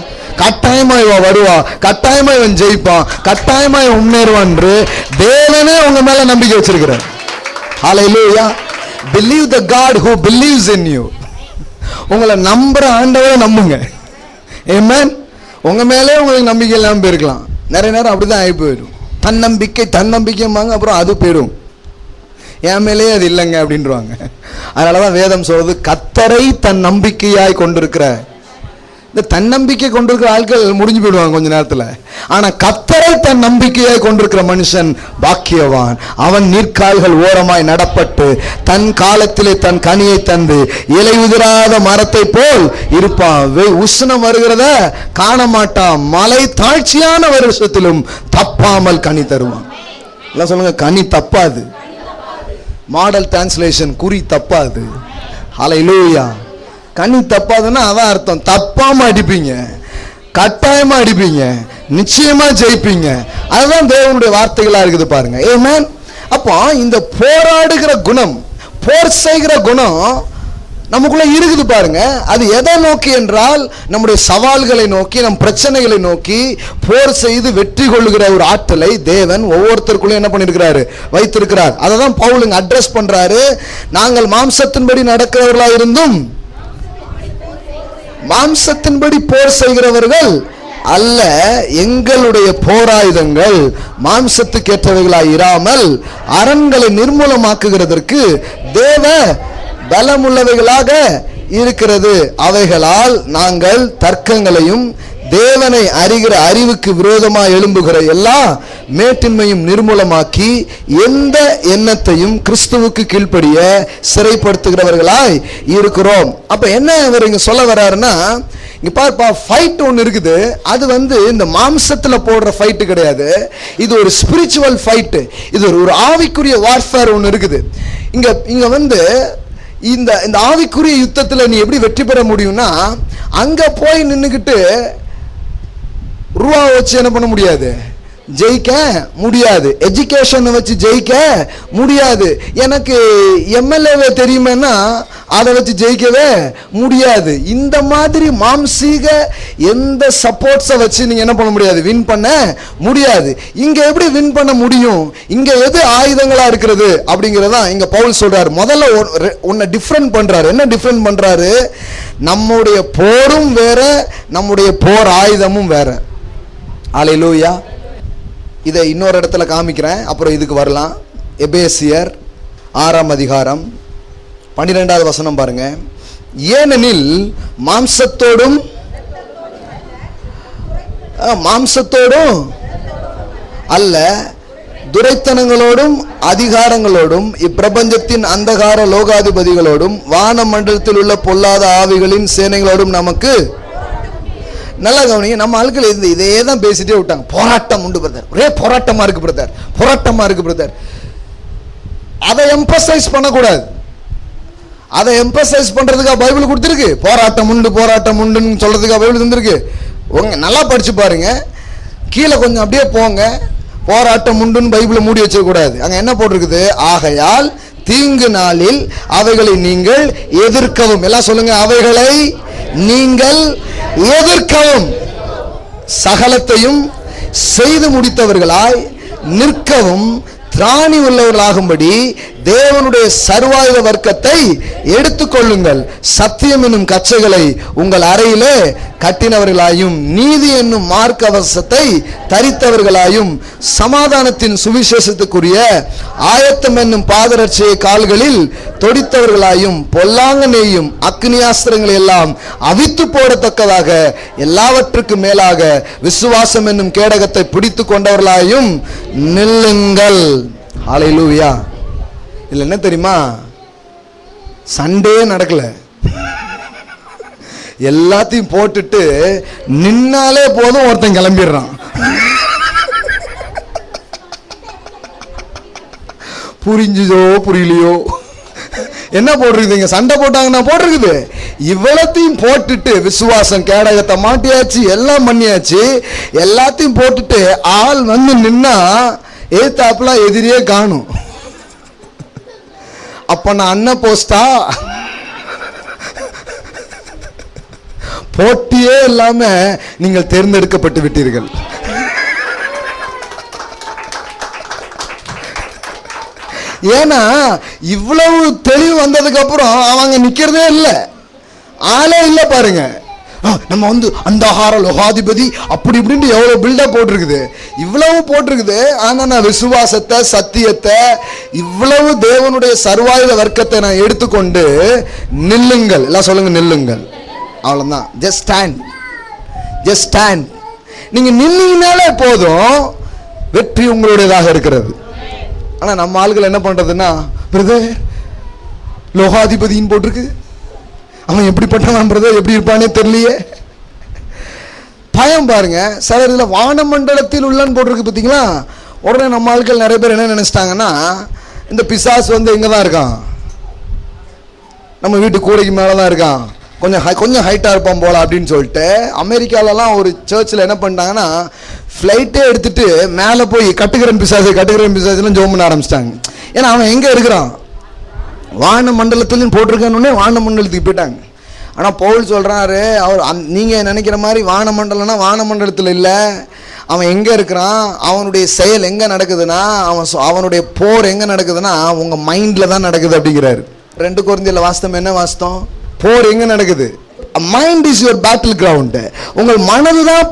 A: கட்டாயமா இவன் வருவா, கட்டாயமா இவன் ஜெயிப்பான், கட்டாயமா இவன் முன்னேறுவான் என்று தேவனே உங்க மேல நம்பிக்கை வச்சிருக்கிறார். ஹல்லேலூயா. Believe the God who believes in you. உங்களை நம்புற ஆண்டவரை நம்புங்க. ஆமென். உங்க மேலே உங்களுக்கு நம்பிக்கை இல்லாம போயிருக்கலாம். நிறைய நேரம் அப்படிதான் ஆகி போயிடும். தன்னம்பிக்கைம்பாங்க, அப்புறம் அது போயிடும். என் மேலேயே அது இல்லைங்க அப்படின்றாங்க. அதனாலதான் வேதம் சொல்றது, கர்த்தரை தன் நம்பிக்கையாய் கொண்டிருக்கிற. இந்த தன்னம்பிக்கை கொண்டிருக்கிற ஆட்கள் முடிஞ்சு போயிடுவாங்க கொஞ்ச நேரத்துல. ஆனா கர்த்தரை தன் நம்பிக்கையாய் கொண்டிருக்கிற மனுஷன் பாக்கியவான். அவன் நீர்க்கால்கள் ஓரமாய் நடப்பட்டு தன் காலத்திலே தன் கனியை தந்து இலை உதிராத மரத்தை போல் இருப்பான். உஷ்ணம் வருகிறத காண மாட்டான், மலை தாழ்ச்சியான வருஷத்திலும் தப்பாமல் கனி தருவான். எல்லாம் சொல்லுங்க, கனி தப்பாது. மாடல் டிரான்ஸ்லேஷன், குறி தப்பாது. ஹல்லேலூயா. கனி தப்பாதுன்னா அதான் அர்த்தம், தப்பாம அடிப்பீங்க, கட்டாயமா அடிப்பீங்க, நிச்சயமா ஜெயிப்பீங்க. அதுதான் தேவனுடைய வார்த்தைகளா இருக்குது பாருங்க. ஆமென். அப்போ இந்த போராடுகிற குணம், போர் செய்கிற குணம் நமக்குள்ள இருக்குது பாருங்க. அது எதை நோக்கி என்றால் நம்முடைய சவால்களை நோக்கி, நம் பிரச்சனைகளை நோக்கி போர் செய்து வெற்றி கொள்ளுகிற ஒரு ஆற்றலை தேவன் ஒவ்வொருத்தருக்குள்ள என்ன பண்ணிருக்கிறாரு, வைத்திருக்கிறார். அதை தான் பவுல் அட்ரஸ் பண்றாரு. நாங்கள் மாம்சத்தின்படி நடக்கிறவர்களா இருந்தும் மாம்சத்தின்படி போர் செய்கிறவர்கள் அல்ல, எங்களுடைய போராயுதங்கள் மாம்சத்துக்கு ஏற்றவைகளாய் இராமல் அரண்களை நிர்மூலமாக்குகிறதற்கு தேவ பலமுள்ளவைகளாக இருக்கிறது. அவைகளால் நாங்கள் தர்க்கங்களையும் தேவனை அறிகிற அறிவுக்கு விரோதமாக எழும்புகிற எல்லா மேட்டின்மையும் நிர்மூலமாக்கி எந்த எண்ணத்தையும் கிறிஸ்துவுக்கு கீழ்ப்படிய சிறைப்படுத்துகிறவர்களாய் இருக்கிறோம். அப்ப என்ன இவர் இங்க சொல்ல வர்றாருன்னா, இங்க பாருப்பா, ஃபைட் ஒன்று இருக்குது. அது இந்த மாம்சத்துல போடுற ஃபைட்டு கிடையாது. இது ஒரு ஸ்பிரிச்சுவல் ஃபைட்டு. இது ஒரு ஆவிக்குரிய வார்ஃபேர் ஒன்று இருக்குது. இங்க இந்த ஆவிக்குரிய யுத்தத்தில் நீ எப்படி வெற்றி பெற முடியும்னா, அங்க போய் நின்றுக்கிட்டு ரூபா வச்சு என்ன பண்ண முடியாது, ஜெயிக்க முடியாது. எஜுகேஷனை வச்சு ஜெயிக்க முடியாது. எனக்கு எம்எல்ஏவை தெரியுமேனா அதை வச்சு ஜெயிக்கவே முடியாது. இந்த மாதிரி மாம்சீக எந்த சப்போர்ட்ஸை வச்சு நீங்க என்ன பண்ண முடியாது, வின் பண்ண முடியாது. இங்க எப்படி வின் பண்ண முடியும், இங்க எது ஆயுதங்களா இருக்கிறது அப்படிங்கறத இங்க பவுல் சொல்றாரு. முதல்ல ஒன்ன டிஃபரெண்ட் பண்றாரு. என்ன டிஃபரெண்ட் பண்றாரு, நம்முடைய போரும் வேற, நம்முடைய போர் ஆயுதமும் வேற. அல்லேலூயா. இதை இன்னொரு இடத்துல காமிக்கிறேன், அப்புறம் இதுக்கு வரலாம். எபேசியர் 6ஆம் அதிகாரம் 12வது வசனம் பாருங்க. ஏனெனில் மாம்சத்தோடும் அல்ல, துரைத்தனங்களோடும் அதிகாரங்களோடும் இப்பிரபஞ்சத்தின் அந்தகார லோகாதிபதிகளோடும் வான மண்டலத்தில் உள்ள பொல்லாத ஆவிகளின் சேனைகளோடும் நமக்கு. நல்லா கவனிங்க, நம்ம ஆட்கள் இதே தான் பேசிட்டே விட்டாங்க. போராட்டம் உண்டு பிரதர், ஒரே போராட்டமா இருக்கு பிரதர், போராட்டமா இருக்கு பிரதர். அதை எம்பசைஸ் பண்ணக்கூடாது. அதை எம்பசைஸ் பண்றதுக்காக பைபிள் கொடுத்துருக்கு. போராட்டம் உண்டு, போராட்டம் உண்டுன்னு சொல்றதுக்காக பைபிள் தந்திருக்கு. நல்லா படிச்சு பாருங்க, கீழே கொஞ்சம் அப்படியே போங்க. போராட்டம் உண்டுன்னு பைபிளை மூடி வச்சிடக்கூடாது. அங்க என்ன போட்டிருக்குது, ஆகையால் தீங்கு நாளில் அவைகளை நீங்கள் எதிர்க்கவும். எல்லாம் சொல்லுங்க, அவைகளை நீங்கள் எதிர்க்கவும், சகலத்தையும் செய்து முடித்தவர்களாய் நிற்கவும், திராணி உள்ளவர்களாகும்படி தேவனுடைய சர்வாயுத வர்க்கத்தை எடுத்துக்கொள்ளுங்கள். சத்தியம் என்னும் கச்சைகளை உங்கள் அறையிலே கட்டினவர்களாயும், நீதி என்னும் மார்க்கவசத்தை தரித்தவர்களாயும், சமாதானத்தின் சுவிசேஷத்துக்குரிய ஆயத்தம் என்னும் பாதரட்சியை கால்களில் தொடித்தவர்களாயும், பொல்லாங்கனையும் அக்னியாஸ்திரங்களை எல்லாம் அவித்து போடத்தக்கதாக எல்லாவற்றுக்கும் மேலாக விசுவாசம் என்னும் கேடகத்தை பிடித்து கொண்டவர்களாயும் நில்லுங்கள். ஹல்லேலூயா. இல்ல என்ன தெரியுமா, சண்டே நடக்கல, எல்லாத்தையும் போட்டுட்டு நின்னாலே போதும் ஒருத்தன் கிளம்பிடுறான். புரிஞ்சுதோ புரியலையோ, என்ன போட்டிருக்குதுங்க, சண்டை போட்டாங்கன்னா போட்டிருக்குது. இவ்வளத்தையும் போட்டுட்டு விசுவாசம் கேடகத்தை மாட்டியாச்சு, எல்லாம் பண்ணியாச்சு, எல்லாத்தையும் போட்டுட்டு ஆள் நின்னா ஏத்தாப்புல எதிரியே காணும். அப்ப நான் அண்ணன் போஸ்டா, போட்டியே இல்லாம நீங்கள் தேர்ந்தெடுக்கப்பட்டு விட்டீர்கள். ஏன்னா இவ்வளவு தெளிவு வந்ததுக்கு அப்புறம் அவங்க நிக்கிறதே இல்லை, ஆளே இல்லை பாருங்க. நம்ம அந்தகார லோகாதிபதி அப்படி இப்படின்ட்டு எவ்வளவு பில்டப் போட்டிருக்குது, இவ்வளவு போட்டிருக்குது. ஆனா நான் விசுவாசத்தை, சத்தியத்தை, இவ்வளவு தேவனுடைய சர்வாயுத வர்க்கத்தை நான் எடுத்துக்கொண்டு நில்லுங்கள். எல்லாம் சொல்லுங்க, நில்லுங்கள். அவ்வளவுதான். Just stand, just stand. நீங்க நின்னீங்கனாலே போதும், வெற்றி உங்களுடையதாக இருக்கிறது. ஆனா நம்ம ஆளுகள் என்ன பண்றதுன்னா, பிரதர் லோகாதிபதின்னு போட்டிருக்கு, அவன் எப்படிப்பட்டவன் பிரதர், எப்படி இருப்பானே தெரியலையே. பயம் பாருங்க. சிலர் இதுல வானமண்டலத்தில் உள்ளன்னு போட்டிருக்கு பார்த்தீங்களா. உடனே நம்ம ஆட்கள் நிறைய பேர் என்ன நினைச்சிட்டாங்கன்னா, இந்த பிசாசு எங்கதான் இருக்கான், நம்ம வீட்டு கூடைக்கு மேலதான் இருக்கான், கொஞ்சம் ஹைட்டா இருப்பான் போல அப்படின்னு சொல்லிட்டு அமெரிக்காலலாம் ஒரு சர்ச்சில் என்ன பண்ணிட்டாங்கன்னா, ஃப்ளைட்டே எடுத்துட்டு மேலே போய் கட்டுக்கிறன் பிசாசுலாம் ஜோம் பண்ண ஆரம்பிச்சிட்டாங்க. ஏன்னா அவன் எங்க இருக்கிறான், வான மண்டலத்திலும் போட்டிருக்கேன்னு வான மண்டலத்துக்கு போயிட்டாங்க. ஆனால் பவுல் சொல்கிறாரு, அவர் நீங்கள் நினைக்கிற மாதிரி வான மண்டலம்னா வான மண்டலத்தில் இல்லை, அவன் எங்கே இருக்கிறான், அவனுடைய செயல் எங்கே நடக்குதுன்னா, அவனுடைய போர் எங்கே நடக்குதுன்னா உங்கள் மைண்டில் தான் நடக்குது அப்படிங்கிறாரு. 2 கொரிந்தியர் வாஸ்தம் என்ன வாஸ்தம்? போர் எங்கே நடக்குது? Mind is your battle ground. உங்கள் மனது தான்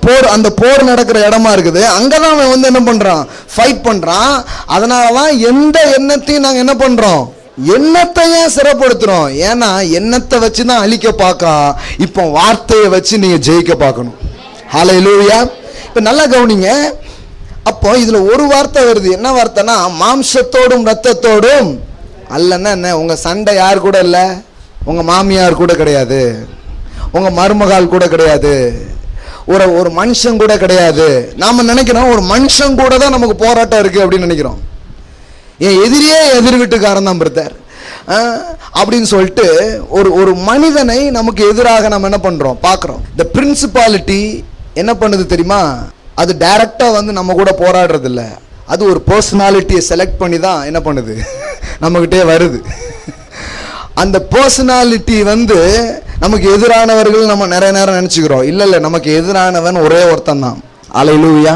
A: போர் அந்த போர் நடக்கிற இடமா இருக்குது. அங்கே தான் அவன் வந்து என்ன பண்ணுறான்? ஃபைட் பண்ணுறான். அதனால தான் எந்த எண்ணத்தையும் நாங்கள் என்ன பண்ணுறோம்? எண்ணத்தையே சிறப்படுத்துகிறோம். ஏன்னா எண்ணத்தை வச்சு தான் அழிக்க பார்க்கலாம். இப்போ வார்த்தையை வச்சு நீங்கள் ஜெயிக்க பார்க்கணும். ஹல்லேலூயா. இப்போ நல்லா கவனிங்க. அப்போ இதில் ஒரு வார்த்தை வருது. என்ன வார்த்தைனா, மாம்சத்தோடும் இரத்தத்தோடும் அல்லன்னா என்ன? உங்கள் சண்டை யார் கூட இல்லை? உங்கள் மாமியார் கூட கிடையாது, உங்கள் மருமகால் கூட கிடையாது, ஒரு மனுஷன் கூட கிடையாது. நாம் நினைக்கிறோம் ஒரு மனுஷன் கூட தான் நமக்கு போராட்டம் இருக்குது அப்படின்னு நினைக்கிறோம். என் எதிரியே எதிர் வீட்டுக்காரன் தான் பிரதர் அப்படின்னு சொல்லிட்டு ஒரு மனிதனை நமக்கு எதிராக நம்ம என்ன பண்ணுறோம்? பார்க்குறோம். இந்த பிரின்சிபாலிட்டி என்ன பண்ணுது தெரியுமா? அது டைரக்டாக வந்து நம்ம கூட போராடுறது இல்லை. அது ஒரு பர்சனாலிட்டியை செலக்ட் பண்ணி தான் என்ன பண்ணுது? நம்மகிட்டே வருது. அந்த பர்சனாலிட்டி வந்து நமக்கு எதிரானவர்கள் நம்ம நிறைய நேரம் நினச்சிக்கிறோம். இல்லை, நமக்கு எதிரானவன் ஒரே ஒருத்தன் தான். ஹல்லேலூயா.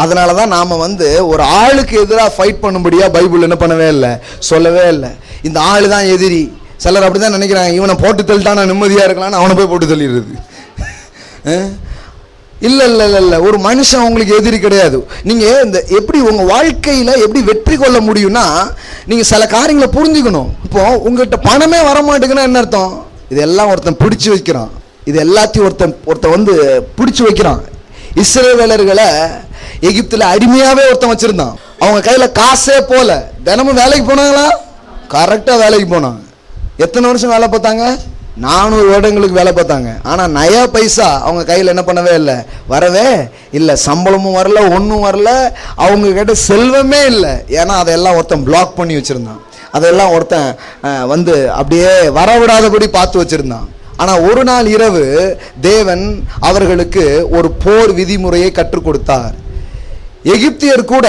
A: அதனால தான் நாம் வந்து ஒரு ஆளுக்கு எதிராக ஃபைட் பண்ணும்படியா பைபிள் என்ன பண்ணவே இல்லை, சொல்லவே இல்லை. இந்த ஆள் தான் எதிரி. சிலர் அப்படி தான் நினைக்கிறாங்க, இவனை போட்டு தள்ளிட்டா நான் நிம்மதியாக இருக்கலான்னு அவனை போய் போட்டு தள்ளிடுறது. இல்லை இல்லை இல்லை இல்லை, ஒரு மனுஷன் உங்களுக்கு எதிரி கிடையாது. நீங்கள் இந்த எப்படி உங்கள் வாழ்க்கையில் எப்படி வெற்றி கொள்ள முடியும்னா, நீங்கள் சில காரியங்களை புரிஞ்சுக்கணும். இப்போ உங்கள்கிட்ட பணமே வரமாட்டேங்குன்னா என்ன அர்த்தம்? இதெல்லாம் ஒருத்தன் பிடிச்சி வைக்கிறான். இது எல்லாத்தையும் ஒருத்தன் வந்து பிடிச்சி வைக்கிறான். இஸ்ரவேலர்களை எகிப்தில் அடிமையாகவே ஒருத்தன் வச்சுருந்தான். அவங்க கையில் காசே போல. தினமும் வேலைக்கு போனாங்களா? கரெக்டாக வேலைக்கு போனாங்க. எத்தனை வருஷம் வேலை பார்த்தாங்க? 400 வருடங்களுக்கு வேலை பார்த்தாங்க. ஆனால் நயா பைசா அவங்க கையில் என்ன பண்ணவே இல்லை, வரவே இல்லை. சம்பளமும் வரல, ஒன்றும் வரல. அவங்க கிட்ட செல்வமே இல்லை. ஏன்னா அதையெல்லாம் ஒருத்தன் பிளாக் பண்ணி வச்சுருந்தான். அதெல்லாம் ஒருத்தன் வந்து அப்படியே வரவிடாதபடி பார்த்து வச்சுருந்தான். ஆனால் ஒரு நாள் இரவு தேவன் அவர்களுக்கு ஒரு போர் விதிமுறையை கற்றுக் கொடுத்தார். எகிப்தியர் கூட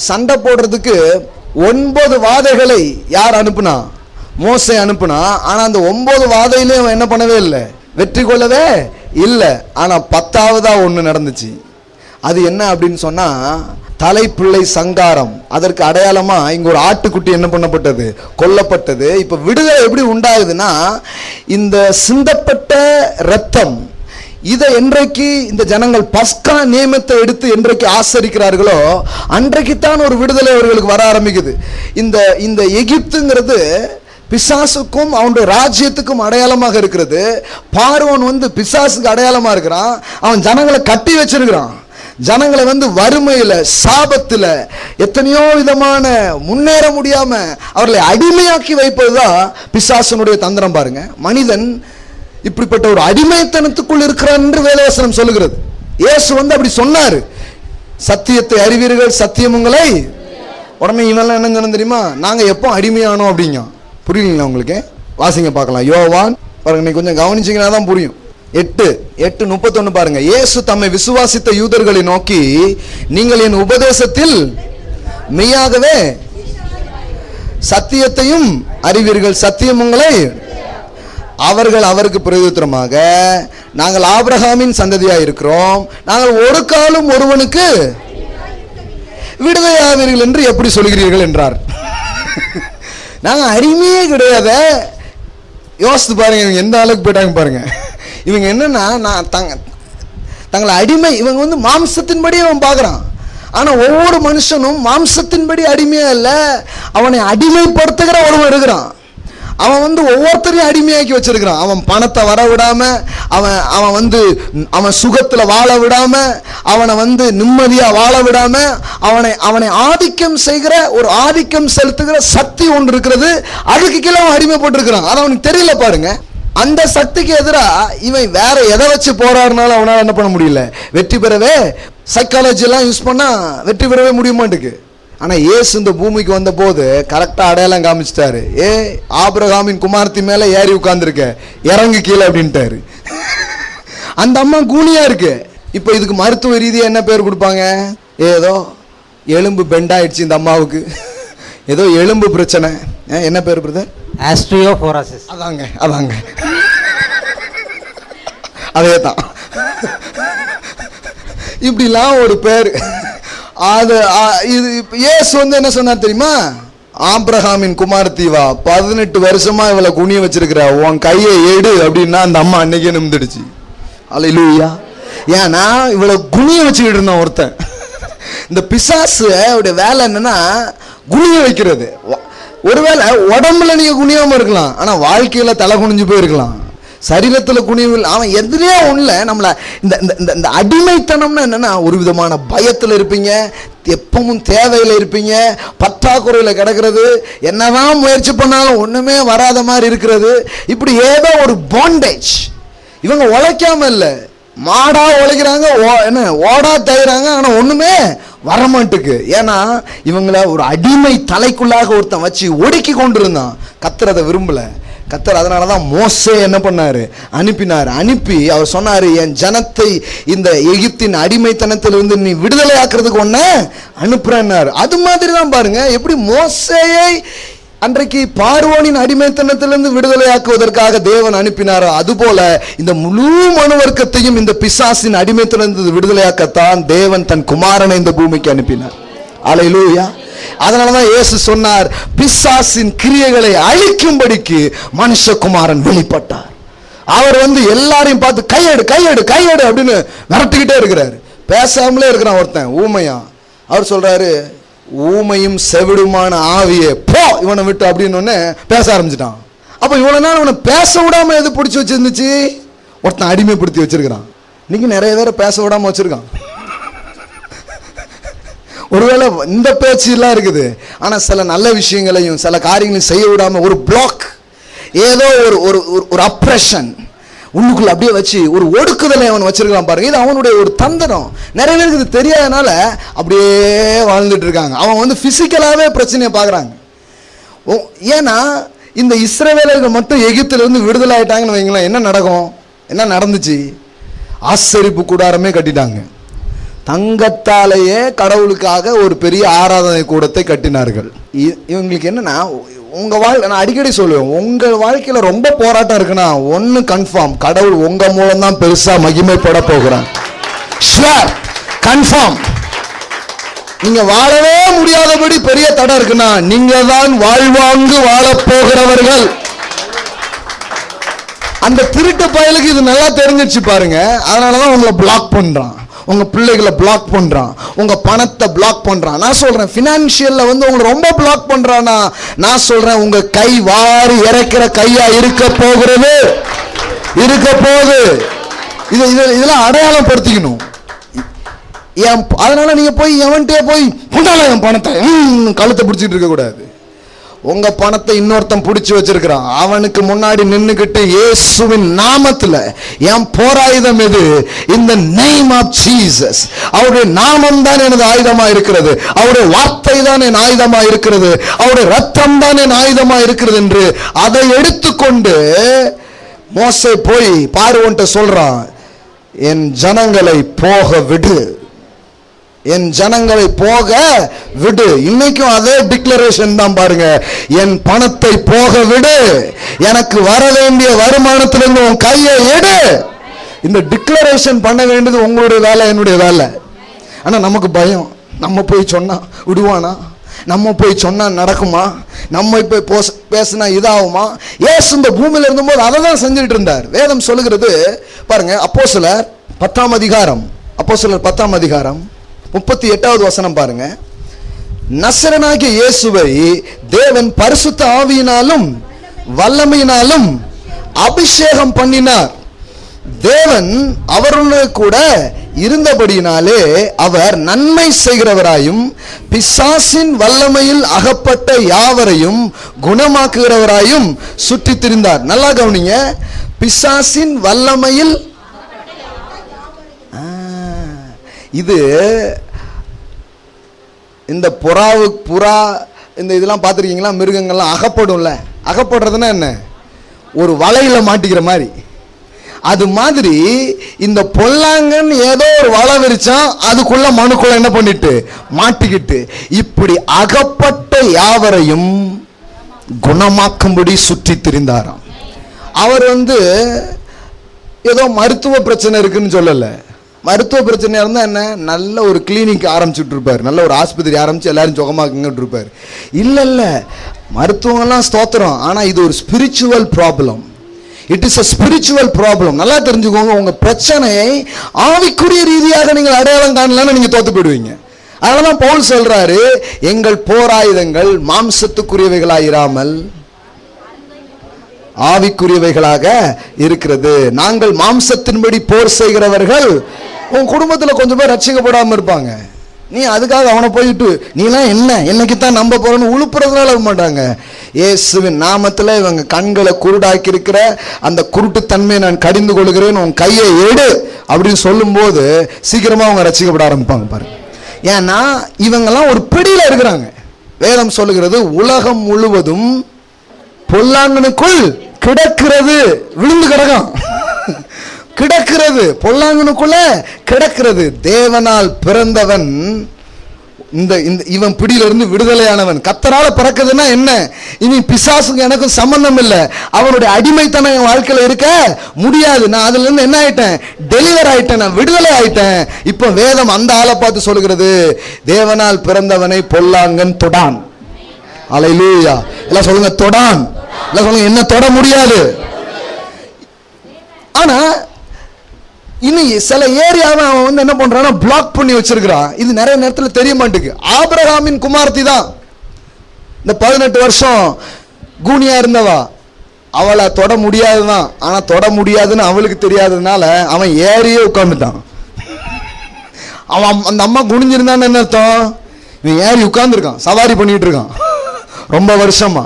A: சண்டை போடுறதுக்கு 9 வாதைகளை யார் அனுப்புனா? மோசே அனுப்புனா. ஆனால் அந்த 9 வாதையிலையும் என்ன பண்ணவே இல்லை, வெற்றி கொள்ளவே இல்லை. ஆனால் 10ஆவதா ஒன்று நடந்துச்சு. அது என்ன அப்படின்னு சொன்னால், தலைப்பிள்ளை சங்காரம். அதற்கு அடையாளமா இங்க ஒரு ஆட்டுக்குட்டி என்ன பண்ணப்பட்டது, கொல்லப்பட்டது. இப்ப விடுதலை எப்படி உண்டாகுதுன்னா, இந்த சிந்தப்பட்ட இரத்தம் இதை என்றைக்கு இந்த ஜனங்கள் பஸ்கா நியமத்தை எடுத்து என்றைக்கு ஆசரிக்கிறார்களோ அன்றைக்குத்தான் ஒரு விடுதலை அவர்களுக்கு வர ஆரம்பிக்குது. இந்த எகிப்துங்கிறது பிசாசுக்கும் அவனுடைய ராஜ்யத்துக்கும் அடையாளமாக இருக்கிறது. பார்வோன் வந்து பிசாசுக்கு அடையாளமா இருக்கிறான். அவன் ஜனங்களை கட்டி வச்சிருக்கிறான். ஜனங்களை வந்து வறுமையில, சாபத்துல, எத்தனையோ விதமான முன்னேற முடியாம அவர்களை அடிமையாக்கி வைப்பதுதான் பிசாசனுடைய தந்திரம். பாருங்க, மனிதன் இப்படிப்பட்ட ஒரு அடிமைத்தனத்துக்குள் இருக்கிறான் என்று வேதவசனம் சொல்லுகிறது. இயேசு வந்து அப்படி சொன்னாரு, சத்தியத்தை அறிவீர்கள், சத்தியம் உங்களை. உடனே இவெல்லாம் என்ன சொன்ன தெரியுமா, நாங்க எப்போ அடிமையானோம் அப்படிங்க. புரியலீங்களா உங்களுக்கு? வாசிங்க பார்க்கலாம். யோவான் பாருங்க, நீ கொஞ்சம் கவனிச்சீங்கன்னா தான் புரியும். 8:31 பாருங்க. இயேசு தம்மை விசுவாசித்த யூதர்களை நோக்கி, நீங்கள் என் உபதேசத்தில் மெய்யாகவே சத்தியத்தையும் அறிவீர்கள், சத்தியம் உங்களை. அவர்கள் அவருக்கு பிரதியுத்தரமாக, நாங்கள் ஆபிரகாமின் சந்ததியாக இருக்கிறோம், நாங்கள் ஒரு காலம் ஒருவனுக்கு விடுதலையாவீர்கள் என்று எப்படி சொல்கிறீர்கள் என்றார். நாங்கள் அடிமையே கிடையாத. யோசித்து பாருங்க, இவங்க எந்த அளவுக்கு போயிட்டாங்க பாருங்க. இவங்க என்னன்னா, நான் தங்களை அடிமை, இவங்க வந்து மாம்சத்தின்படி அவன் பார்க்குறான். ஆனால் ஒவ்வொரு மனுஷனும் மாம்சத்தின்படி அடிமையா இல்லை, அவனை அடிமைப்படுத்துகிற ஒருவன் இருக்கிறான். அவன் வந்து ஒவ்வொருத்தரையும் அடிமையாக்கி வச்சிருக்கிறான். அவன் பணத்தை வர விடாம, அவன் வந்து அவன் சுகத்துல வாழ விடாம, அவனை வந்து நிம்மதியா வாழ விடாம, அவனை ஆதிக்கம் செய்கிற ஒரு ஆதிக்கம் செலுத்துகிற சக்தி ஒன்று இருக்கிறது. அதுக்கு கீழே அவன் அடிமைப்பட்டிருக்கிறான். அது அவனுக்கு தெரியல பாருங்க. அந்த சக்திக்கு எதிராக இவன் வேற எதை வச்சு போராடினாலும் அவனால் என்ன பண்ண முடியல, வெற்றி பெறவே. சைக்காலஜி எல்லாம் யூஸ் பண்ணா வெற்றி பெறவே முடிய மாட்டேங்குது. ஆனால் இயேசு இந்த பூமிக்கு வந்த போது கரெக்டாக அடையாளம் காமிச்சிட்டாரு. ஆபிரகாமின் குமார்த்தி மேலே ஏறி உட்கார்ந்துருக்க, இறங்கு கீழே அப்படின்ட்டாரு. அந்த அம்மா கூனியா இருக்கு. இப்போ இதுக்கு மருத்துவ ரீதியாக என்ன பேர் கொடுப்பாங்க? ஏதோ எலும்பு பெண்டாயிடுச்சு இந்த அம்மாவுக்கு, ஏதோ எலும்பு பிரச்சனை, என்ன பேர் பிரதர்?
B: ஆஸ்ட்ரியோபோரோசிஸ்.
A: அதாங்க அதே தான். இப்படிலாம் ஒரு பேர். அது இது இயேசு வந்து என்ன சொன்னார் தெரியுமா? ஆபிரகாமின் குமாரத்தீவா, 18 வருஷமா இவளை குனிய வச்சிருக்கிற, உன் கையை எடு அப்படின்னா அந்த அம்மா அன்னைக்கே நிமிந்துடுச்சு. அல்லேலூயா. ஏன்னா இவளை குனிய வச்சுக்கிட்டு இருந்தான் ஒருத்தன். இந்த பிசாசு அவருடைய வேலை என்னன்னா குனிய வைக்கிறது. ஒருவேளை உடம்புல நீங்க குனியாம இருக்கலாம், ஆனா வாழ்க்கையில தலை குனிஞ்சு போயிருக்கலாம், சரீரத்துல குனிவில். அவன் எதுலயே ஒண்ணுல நம்மள இந்த அடிமைத்தனம்னா என்னன்னா, ஒரு விதமான பயத்துல இருப்பீங்க, எப்பவும் தேவையில இருப்பீங்க, பற்றாக்குறையில கிடக்கிறது, என்னதான் முயற்சி பண்ணாலும் ஒண்ணுமே வராத மாதிரி இருக்கிறது. இப்படி ஏதோ ஒரு பாண்டேஜ். இவங்க உழைக்காம இல்ல, மாடா உழைக்கிறாங்க, என்ன ஓடா தயிராங்க, ஆனா ஒண்ணுமே வரமாட்டுக்கு. ஏன்னா இவங்கள ஒரு அடிமை தலைக்குள்ளாக ஒருத்தன் வச்சு ஒடுக்கி கொண்டு இருந்தான். கர்த்தர் அதை விரும்பல. கர்த்தர் அதனாலதான் மோசே என்ன பண்ணாரு? அனுப்பினார். அனுப்பி அவர் சொன்னாரு, என் ஜனத்தை இந்த எகிப்தின் அடிமைத்தனத்திலிருந்து நீ விடுதலை ஆக்குறதுக்கு ஒன்ன அனுப்புறேன்னாரு. அது மாதிரி தான் பாருங்க, எப்படி மோசேயை அன்றைக்கு பார்வோனின் அடிமைத்தனத்திலிருந்து விடுதலை ஆக்குவதற்காக தேவன் அனுப்பினாரோ, அதுபோல இந்த முழு மனு வர்க்கத்தையும் இந்த பிசாசின் அடிமைத்தனத்திலிருந்து விடுதலையாக்கத்தான் தேவன் தன் குமாரனை இந்த பூமிக்கு அனுப்பினார். அல்லேலூயா. அதனாலதான் இயேசு சொன்னார், பிசாசின் கிரியைகளை அழிக்கும்படிக்கு மனுஷகுமாரன் வெளிப்பட்டார். அவர் வந்து எல்லாரையும் பார்த்து கையெடு கையெடு கையெடு அப்படின்னு விரட்டிக்கிட்டே இருக்கிறாரு. பேசாமலே இருக்கிறான் ஒருத்தன், ஊமையா. அவர் சொல்றாரு, ஊமையும் செவிடுமான ஆவியே போ இவனை விட்டு அப்படின்னு பேச ஆரம்பிச்சிட்டான். அப்ப இவ்வளவு நாள் இவனை பேச விடாம எது பிடிச்சி வச்சிருந்துச்சு? ஒருத்தன் அடிமைப்படுத்தி வச்சிருக்கிறான். இன்னைக்கு நிறைய பேரை பேச விடாம வச்சிருக்கான். ஒருவேளை இந்த பேச்சு எல்லாம் இருக்குது, ஆனா சில நல்ல விஷயங்களையும் சில காரியங்களையும் செய்ய விடாம ஒரு பிளாக், ஏதோ ஒரு அப்ரெஷன் உள்ளுக்குள்ள அப்படியே வச்சு ஒரு ஒடுக்குதலை அவன் வச்சிருக்கான் பாருங்க. இது அவனுடைய ஒரு தந்திரம். நிறைய பேருக்கு இது தெரியாதனால அப்படியே வாழ்ந்துட்டு இருக்காங்க. அவன் வந்து பிசிக்கலாவே பிரச்சனையை பாக்குறாங்க. ஏன்னா இந்த இஸ்ரவேலர்கள் மட்டும் எகிப்துல இருந்து விடுதலை ஆயிட்டாங்கன்னு வைங்களேன், என்ன நடக்கும்? என்ன நடந்துச்சு? ஆசரிப்பு கூடாரமே கட்டிட்டாங்க. தங்கத்தாலேயே கடவுளுக்காக ஒரு பெரிய ஆராதனை கூடத்தை கட்டினார்கள். இவங்களுக்கு என்னன்னா, உங்க வாழ்க்கை, நான் அடிக்கடி சொல்லுவேன், உங்க வாழ்க்கையில ரொம்ப போராட்டம் இருக்குன்னா ஒன்னு கன்ஃபார்ம், கடவுள் உங்க மூலம் தான் பெருசா மகிமைப்பட போகிறான். Sure, confirm. நீங்க வாழவே முடியாதபடி பெரிய தடை இருக்குன்னா நீங்க தான் வாழ்வாங்கு வாழ போகிறவர்கள். அந்த திருட்டு பயலுக்கு இது நல்லா தெரிஞ்சிச்சு பாருங்க. அதனாலதான் உங்களை பிளாக் பண்றான், உங்க பிள்ளைகளை பிளாக் பண்றான், உங்க பணத்தை பிளாக் பண்றான். நான் சொல்றேன், பினான்சியல்ல வந்து உங்களை ரொம்ப பிளாக் பண்றானா, நான் சொல்றேன் உங்க கை வாரி இறக்கிற கையா இருக்க போகிறது, இருக்க போகுது. இதெல்லாம் அடையாளம் படுத்திக்கணும். அதனால நீங்க போய் எவன்ட்டே போய் புண்டால என் பணத்தை கழுத்தை பிடிச்சிட்டு இருக்க கூடாது. உங்க பணத்தை இன்னொருத்தன் பிடிச்சு வச்சிருக்கிறான், அவனுக்கு முன்னாடி நின்னுகிட்டு இயேசுவின் நாமத்துல என் போராயுதம் எது? இந்த நேம் ஆஃப் ஜீசஸ். அவருடைய நாமம் தான் எனது ஆயுதமா இருக்கிறது, அவருடைய வார்த்தை தான் என் ஆயுதமா இருக்கிறது, அவருடைய ரத்தம் தான் என் ஆயுதமா இருக்கிறது என்று அதை எடுத்துக்கொண்டு மோசே போய் பார்வோன்ட்ட சொல்றான், என் ஜனங்களை போக விடு, என் ஜனங்களை போக விடு. இன்னைக்கும் அதே டிக்ளரேஷன் தான் பாருங்க, என் பணத்தை போக விடு, எனக்கு வர வேண்டிய வருமானத்திலிருந்து உன் கையை எடு. இந்த டிக்ளரேஷன் பண்ண வேண்டியது உங்களுடைய வேலை, என்னுடைய வேலை. ஆனா நமக்கு பயம், நம்ம போய் சொன்னா விடுவானா, நம்ம போய் சொன்னா நடக்குமா, நம்ம போய் பேசினா இதாகுமா? இயேசு இந்த பூமியில இருந்தபோது அதை தான் செஞ்சுட்டு இருந்தார். வேதம் சொல்லுகிறது பாருங்க, அப்போஸ்தலர் 10ஆம் அதிகாரம், அப்போஸ்தலர் 10ஆம் அதிகாரம் 38வது வசனம் பாருங்க. நசரனாகிய இயேசுவை தேவன் பரிசுத்த ஆவியினாலும் வல்லமையினாலும் அபிஷேகம் பண்ணினார். தேவன் அவருடைய கூட இருந்தபடியினாலே அவர் நன்மை செய்கிறவராயும் பிசாசின் வல்லமையில் அகப்பட்ட யாவரையும் குணமாக்குகிறவராயும் சுற்றி திரிந்தார். நல்லா கவனிங்க, பிசாசின் வல்லமையில். இது இந்த புறா இந்த இதெல்லாம் பார்த்துருக்கீங்களா? மிருகங்கள்லாம் அகப்படும்ல, அகப்படுறதுன்னா என்ன? ஒரு வலையில மாட்டிக்கிற மாதிரி. அது மாதிரி இந்த பொல்லாங்கன் ஏதோ ஒரு வலை விரிச்சான், அதுக்குள்ள மனுக்குள்ள என்ன பண்ணிட்டு மாட்டிக்கிட்டு, இப்படி அகப்பட்ட யாவரையும் குணமாக்கும்படி சுற்றி திரிந்தாராம். அவர் ஏதோ மருத்துவ பிரச்சனை இருக்குன்னு சொல்லல. மருத்துவ பிரச்சனையா இருந்தா என்ன, நல்ல ஒரு கிளினிக் ஆரம்பிச்சுட்டு இருப்பார், நல்ல ஒரு ஆஸ்பத்திரி ஆரம்பிச்சு எல்லாரும் சுகமாக்குங்கிட்டு இருப்பார். இல்ல மருத்துவம்லாம் ஸ்தோத்திரம், ஆனா இது ஒரு spiritual problem. It is a spiritual problem. நல்லா தெரிஞ்சுக்கோங்க, உங்க பிரச்சனையை ஆவிக்குரிய ரீதியாக நீங்கள் அடையாளம் காணலன்னு நீங்க தோத்து போயிடுவீங்க. அதனாலதான் பவுல் சொல்றாரு, எங்கள் போராயுதங்கள் மாம்சத்துக்குரியவைகளாயிராமல் ஆவிக்குரியவைகளாக இருக்கிறது. நாங்கள் மாம்சத்தின்படி போர் செய்கிறவர்கள். உன் குடும்பத்துல கொஞ்சம் பேர் ரட்சிக்கப்படாம இருப்பாங்க. நீ அதுக்காக அவனை போயிட்டு நீலாம் என்னைக்குத்தான் நம்ப போறன்னு உழுப்புறதுனால மாட்டாங்க. இயேசுவின் நாமத்துல இவங்க கண்களை குருடாக்கி இருக்கிற அந்த குருட்டு தன்மையை நான் கடிந்து கொள்கிறேன், உன் கையை எடு அப்படின்னு சொல்லும் போது சீக்கிரமா அவங்க ரட்சிக்கப்பட ஆரம்பிப்பாங்க பாருங்க. ஏன்னா இவங்கெல்லாம் ஒரு பிடியில இருக்கிறாங்க. வேதம் சொல்லுகிறது, உலகம் முழுவதும் பொல்லாங்கனுக்குள் கிடக்கிறது. விழுந்து கிடக்கும், கிடக்கிறது, பொல்லாங்கனுக்குள்ள கிடக்கிறது. தேவனால் பிறந்தவன் இவன் பிடியிலிருந்து விடுதலையானவன். கர்த்தரால பிறக்குதுன்னா என்ன, இனி பிசாசுக்கு எனக்கும் சம்பந்தம் இல்லை, அவனுடைய அடிமைத்தனம் என் வாழ்க்கையில இருக்க முடியாது. நான் அதுல இருந்து என்ன ஆயிட்டேன், டெலிவர் ஆயிட்டேன், நான் விடுதலை ஆயிட்டேன். இப்ப வேதம் அந்த ஆளை பார்த்து சொல்லுகிறது, தேவனால் பிறந்தவனை பொல்லாங்கன் தொடான். அல்லேலூயா. எல்லாம் சொல்லுங்க தொடான். எல்லாம் சொல்லுங்க என்ன தொட முடியாது. ஆனா இன்னும் சில ஏரியாவை அவன் என்ன பண்றான், பிளாக் பண்ணி வச்சிருக்கிறான். இது நிறைய நேரத்தில் தெரிய மாட்டேங்குது. ஆபிரகாமின் குமார்த்தி தான் இந்த 18 வருஷம் கூனியா இருந்தவா, அவளை தொட முடியாதுதான். ஆனா தொட முடியாதுன்னு அவளுக்கு தெரியாததுனால அவன் ஏறியே உட்கார்ந்துட்டான். அவன் அந்த அம்மா குனிஞ்சிருந்தான்னு என்ன அர்த்தம், இவன் ஏறி உட்கார்ந்துருக்கான், சவாரி பண்ணிட்டு இருக்கான் ரொம்ப வருஷமா.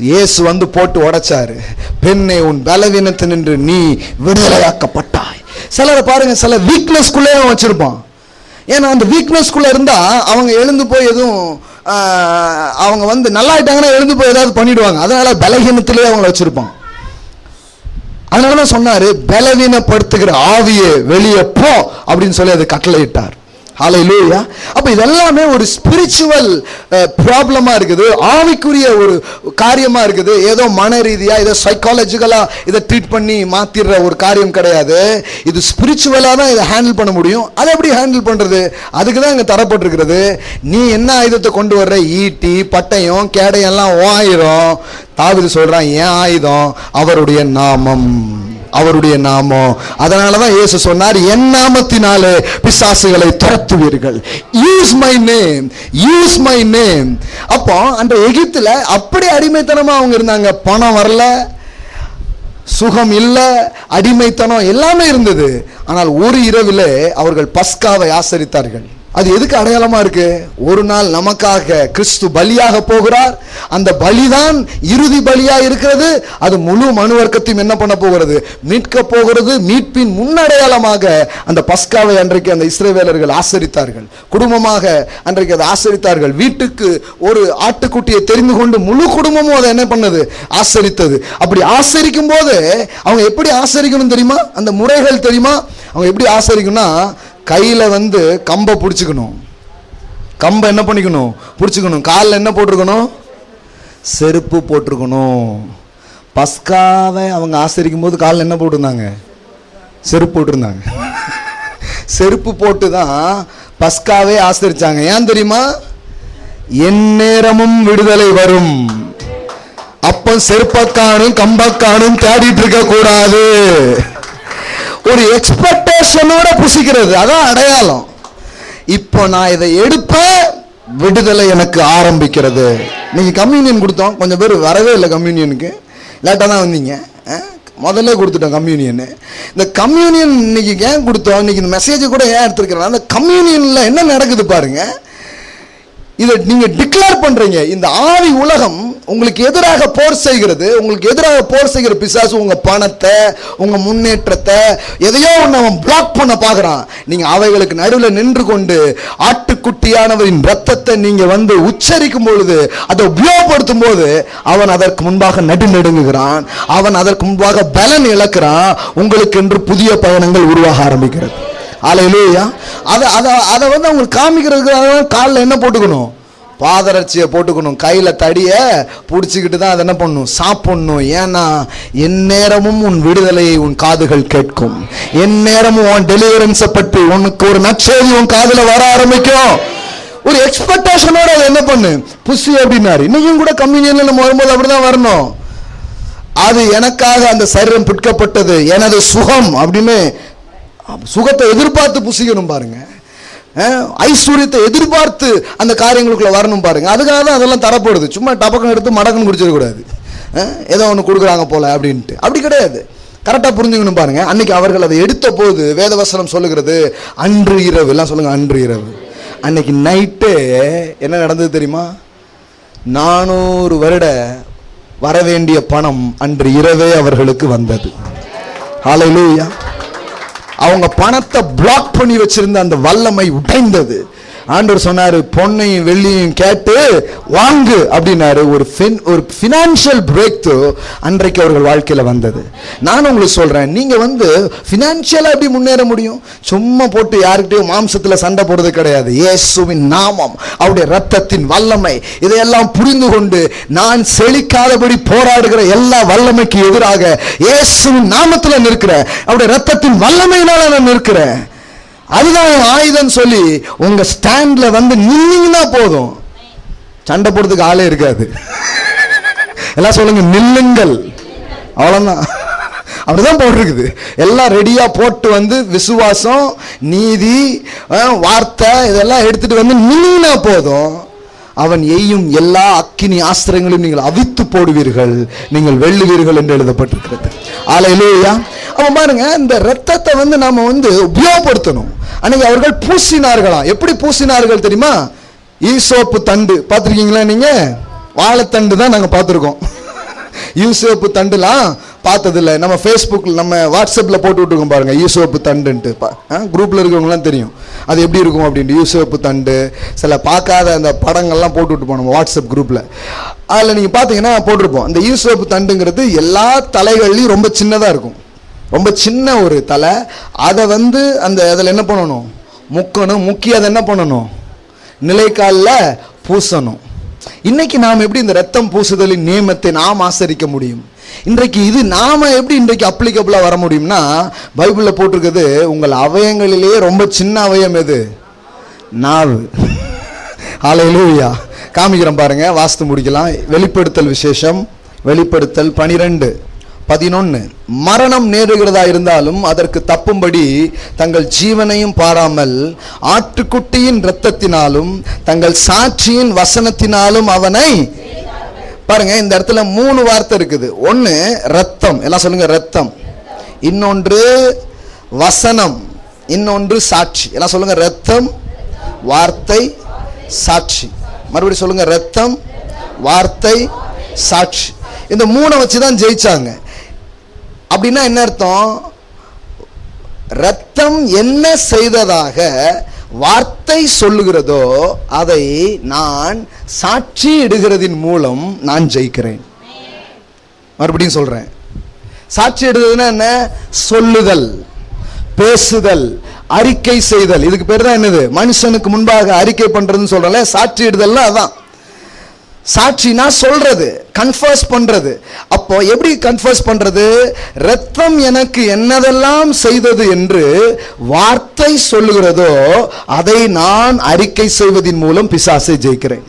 A: இயேசு போட்டு உடைச்சாரு, பெண்ணே உன் பலவீனத்தினின்று நீ விடுதலையாக்கப்பட்டாய். சிலரை பாருங்க, சில வீக்னஸ்குள்ளே வச்சிருப்பான். ஏன்னா அந்த வீக்னஸ்குள்ள இருந்தா அவங்க எழுந்து போய் எதுவும் அவங்க நல்லாயிட்டாங்கன்னா எழுந்து போய் ஏதாவது பண்ணிடுவாங்க. அதனால பலவீனத்திலே அவங்கள வச்சிருப்பான். அதனாலதான் சொன்னாரு, பலவீனப்படுத்துகிற ஆவியே வெளியே போ அப்படின்னு சொல்லி அதை கட்டளையிட்டார். ஹல்லேலூயா. அப்ப இதெல்லாமே ஒரு ஸ்பிரிச்சுவல் ப்ராப்ளமா இருக்குது, ஆவிக்குரிய ஒரு காரியமா இருக்குது. ஏதோ மன ரீதியா ஏதோ சைக்காலஜிக்கலா இதை ட்ரீட் பண்ணி மாத்திடுற ஒரு காரியம் கிடையாது. இது ஸ்பிரிச்சுவலா தான் இதை ஹேண்டில் பண்ண முடியும். அதை எப்படி ஹேண்டில் பண்றது, அதுக்கு தான் இங்க தரப்பட்டிருக்கிறது. நீ என்ன ஆயுதத்தை கொண்டு வர்ற, ஈட்டி பட்டயம் கேடயம் எல்லாம் ஆயிரும். தாவீது சொல்றான், ஏன் ஆயுதம் அவருடைய நாமம், அவருடைய நாமம். அதனாலதான் இயேசு சொன்னார், என் நாமத்தினாலே பிசாசுகளை துரத்துவீர்கள். Use my name, use my name. அப்போ அந்த எகிப்துல அப்படி அடிமைத்தனமா அவங்க இருந்தாங்க. பணம் வரல, சுகம் இல்ல, அடிமைத்தனம் எல்லாமே இருந்தது. ஆனால் ஒரு இரவிலே அவர்கள் பஸ்காவை ஆசரித்தார்கள். அது எதுக்கு அடையாளமா இருக்கு, ஒரு நாள் நமக்காக கிறிஸ்து பலியாக போகிறார். அந்த பலிதான் இறுதி பலியா இருக்கிறது. அது முழு மனு வர்க்கத்தையும் என்ன பண்ண போகிறது, மீட்க போகிறது. மீட்பின் முன்னடையாளமாக அந்த பஸ்காவை அன்றைக்கு அந்த இஸ்ரவேலர்கள் ஆசரித்தார்கள். குடும்பமாக அன்றைக்கு அதை ஆசரித்தார்கள். வீட்டுக்கு ஒரு ஆட்டுக்குட்டியை தெரிந்து கொண்டு முழு குடும்பமும் அதை என்ன பண்ணது, ஆசரித்தது. அப்படி ஆசரிக்கும் போது அவங்க எப்படி ஆசரிக்கணும் தெரியுமா, அந்த முறைகள் தெரியுமா. அவங்க எப்படி ஆசரிக்கணும்னா, கையில கம்பை பிடிச்சுக்கணும். கம்பை என்ன பண்ணிக்கணும், பிடிச்சுக்கணும். காலில் என்ன போட்டிருக்கணும், செருப்பு போட்டிருக்கணும். பஸ்காவை அவங்க ஆசரிக்கும் போது காலில் என்ன போட்டிருந்தாங்க, செருப்பு போட்டிருந்தாங்க. செருப்பு போட்டு தான் பஸ்காவே ஆசரிச்சாங்க. ஏன் தெரியுமா, எந்நேரமும் விடுதலை வரும். அப்ப செருப்பக்கானும் கம்பக்கானும் தேடிட்டு இருக்க கூடாது. ஒரு எக்ஸ்பெக்டேஷனோட புசிக்கிறது, அதான் அடையாளம். இப்போ நான் இதை எடுப்பேன், விடுதலை எனக்கு ஆரம்பிக்கிறது. நீங்க கம்யூனியன் கொடுத்தோம், கொஞ்சம் பேர் வரவே இல்லை கம்யூனியனுக்கு, லேட்டாக தான் வந்தீங்க. முதல்ல கொடுத்துட்டோம் கம்யூனியன். இந்த கம்யூனியன் இன்னைக்கு ஏன் கொடுத்தோம், இன்னைக்கு இந்த மெசேஜ் கூட ஏன் எடுத்துருக்கிறேன், அந்த கம்யூனியன்ல என்ன நடக்குது பாருங்க. இதை நீங்க டிக்ளேர் பண்றீங்க. இந்த ஆவி உலகம் உங்களுக்கு எதிராக போர் செய்கிறது. உங்களுக்கு எதிராக போர் செய்கிற பிசாசு உங்க பணத்தை, உங்க முன்னேற்றத்தை, எதையோ ஒன்று அவன் பிளாக் பண்ண பார்க்கறான். நீங்க அவைகளுக்கு நடுவில் நின்று கொண்டு ஆட்டுக்குட்டியானவரின் ரத்தத்தை நீங்க உச்சரிக்கும் பொழுது, அதை உபயோகப்படுத்தும் போது அவன் அதற்கு முன்பாக நடுநடுங்குகிறான். அவன் அதற்கு முன்பாக பலன் இழக்கிறான். உங்களுக்கு என்று புதிய பயணங்கள் உருவாக ஆரம்பிக்கிறது. அல்லேலூயா. அதை அவங்களுக்கு காமிக்கிறதுக்கு காலில் என்ன போட்டுக்கணும், பாதரட்சியை போட்டுக்கணும், கையில தடிய பிடிச்சிக்கிட்டு தான் அதை என்ன பண்ணணும், சாப்பிடணும். ஏன்னா எந்நேரமும் உன் விடுதலையை உன் காதுகள் கேட்கும். எந்நேரமும் உன் டெலிவரன்ஸை பற்றி உனக்கு ஒரு நற்செய்தி உன் காதுல வர ஆரம்பிக்கும். ஒரு எக்ஸ்பெக்டேஷனோட அதை என்ன பண்ணு, புசி அப்படின்னாரு. இன்னைக்கும் கூட கம்யூனியன்ல நம்ம வரும்போது அப்படிதான் வரணும். அது எனக்காக அந்த சரீரம் பிற்கப்பட்டது, எனது சுகம் அப்படின்னு சுகத்தை எதிர்பார்த்து புசிக்கணும் பாருங்க. ஐஸ்வர்யத்தை எதிர்பார்த்து அந்த காரியங்களுக்குள்ள வரணும் பாருங்க. அதுக்காக தான் அதெல்லாம் தரப்படுது. சும்மா டபக்கம் எடுத்து மடக்குன்னு குடிச்சிடக்கூடாது, ஏதோ ஒன்று கொடுக்குறாங்க போல அப்படின்ட்டு. அப்படி கிடையாது. கரெக்டாக புரிஞ்சுக்கணும் பாருங்க. அன்னைக்கு அவர்கள் அதை எடுத்த போது வேதவசனம் சொல்லுகிறது அன்று இரவு, எல்லாம் சொல்லுங்க அன்று இரவு. அன்னைக்கு நைட்டு என்ன நடந்தது தெரியுமா? 400 வருட வரவேண்டிய பணம் அன்று இரவே அவர்களுக்கு வந்தது. ஹல்லேலூயா. அவங்க பணத்தை பிளாக் பண்ணி வச்சிருந்த அந்த வல்லமை உடைந்தது. ஆண்டவர் சொன்னாரு, பொன்னையும் வெள்ளியும் கேட்டு வாங்கு அப்படின்னாரு. ஒரு ஃபினான்ஷியல் பிரேக் த்ரூ அன்றைக்கு அவர்கள் வாழ்க்கையில வந்தது. நான் உங்களுக்கு சொல்றேன், நீங்க ஃபினான்ஷியலா எப்படி முன்னேற முடியும்? சும்மா போட்டு யாருக்கிட்டையும் மாம்சத்துல சண்டை போடுறது கிடையாது. இயேசுவின் நாமம், அவருடைய ரத்தத்தின் வல்லமை, இதையெல்லாம் புரிந்து கொண்டு நான் செழிக்காதபடி போராடுகிற எல்லா வல்லமைக்கு எதிராக இயேசுவின் நாமத்துல நிற்கிறேன். அவருடைய ரத்தத்தின் வல்லமையினால நான் நிற்கிறேன். அதுதான் ஆயுதம் சொல்லி உங்க ஸ்டாண்ட்ல நின்னீங்கன்னா போதும், சண்டை போடுறதுக்கு ஆளே இருக்காது. எல்லாம் சொல்லுங்க நில்லுங்கள், அவ்வளவுதான். அப்படிதான் போட்டிருக்குது. எல்லாம் ரெடியா போட்டு விசுவாசம், நீதி, வார்த்தை இதெல்லாம் எடுத்துட்டு நின்னீங்கன்னா போதும், அவன் எய்யும் எல்லா அக்கினி ஆஸ்திரங்களையும் நீங்கள் அவித்து போடுவீர்கள், நீங்கள் வெல்லுவீர்கள் என்று எழுதப்பட்டிருக்கிறது. ஹல்லேலூயா. அவன் பாருங்க, இந்த ரத்தத்தை நாம உபயோகப்படுத்தணும். அன்னைக்கு அவர்கள் பூசினார்களாம். எப்படி பூசினார்கள் தெரியுமா? ஈசோப்பு தண்டு பார்த்துருக்கீங்களா? நீங்க வாழைத்தண்டு தான் நாங்க பார்த்துருக்கோம். ஈசோப்பு தண்டுலாம் பார்த்ததில்லை. நம்ம ஃபேஸ்புக்கில் நம்ம வாட்ஸ்அப்பில் போட்டு விட்டுருக்கோம் பாருங்க, ஈசோப்பு தண்டுன்ட்டு. குரூப்பில் இருக்கிறவங்களாம் தெரியும் அது எப்படி இருக்கும் அப்படின்ட்டு. ஈசோப்பு தண்டு சில பார்க்காத அந்த படங்கள்லாம் போட்டு விட்டு போனோம் வாட்ஸ்அப் குரூப்பில். அதில் நீங்கள் பார்த்தீங்கன்னா போட்டிருப்போம். இந்த ஈசோப்பு தண்டுங்கிறது எல்லா தலைகள்லையும் ரொம்ப சின்னதாக இருக்கும், ரொம்ப சின்ன ஒரு தலை. அதை அந்த அதில் என்ன பண்ணணும், முக்கணும். முக்கி அதை என்ன பண்ணணும், நிலைக்காலில் பூசணும். இன்னைக்கு நாம் எப்படி இந்த ரத்தம் பூசுதலின் நியமத்தை நாம் ஆசரிக்க முடியும்? இன்றைக்கு இது நாம எப்படி இன்றைக்கு அப்ளிகபிளா வர முடியும்னா, பைபிள்ல போட்டிருக்குது, உங்கள் அவயங்களிலேயே ரொம்ப சின்ன அவயம் எது? நாவு. ஹல்லேலூயா. காமிக்கிறேன் பாருங்க, வாஸ்து முடிக்கலாம். வெளிப்படுத்தல் விசேஷம், வெளிப்படுத்தல் 12:11. மரணம் நேருகிறதா இருந்தாலும் அதற்கு தப்பும்படி தங்கள் ஜீவனையும் பாராமல் ஆட்டுக்குட்டியின் இரத்தத்தினாலும் தங்கள் சாட்சியின் வசனத்தினாலும் அவனை பாருங்க. இந்த இடத்துல 3 வார்த்தை இருக்குது. ஒன்னு ரத்தம், எல்லாம் சொல்லுங்க ரத்தம். இன்னொன்று வசனம், இன்னொன்று சாட்சி. எல்லாம் சொல்லுங்க ரத்தம், வார்த்தை, சாட்சி. மறுபடியும் சொல்லுங்க ரத்தம், வார்த்தை, சாட்சி. இந்த 3 வச்சுதான் ஜெயிச்சாங்க. அப்படின்னா என்ன அர்த்தம்? ரத்தம் என்ன செய்ததாக வார்த்தை சொல்லுகிறதோ அதை நான் சாட்சி இடுகிறதின் மூலம் நான் ஜெயிக்கிறேன். மறுபடியும் சொல்றேன், சாட்சி இடுறதுன்னா என்ன? சொல்லுதல், பேசுதல், அறிக்கை செய்தல். இதுக்கு பேர் தான் என்னது? மனுஷனுக்கு முன்பாக அறிக்கை பண்றதுன்னு சொல்றல. சாட்சி இடுதல்னா அதான். சாட்சினா சொல்றது, கன்ஃபர்ஸ் பண்றது. அப்போ எப்படி கன்ஃபர்ஸ் பண்றது? ரத்தம் எனக்கு என்னதெல்லாம் செய்தது என்று வார்த்தை சொல்லுகிறதோ அதை நான் அறிக்கை செய்வதின் மூலம் பிசாசை ஜெயிக்கிறேன்.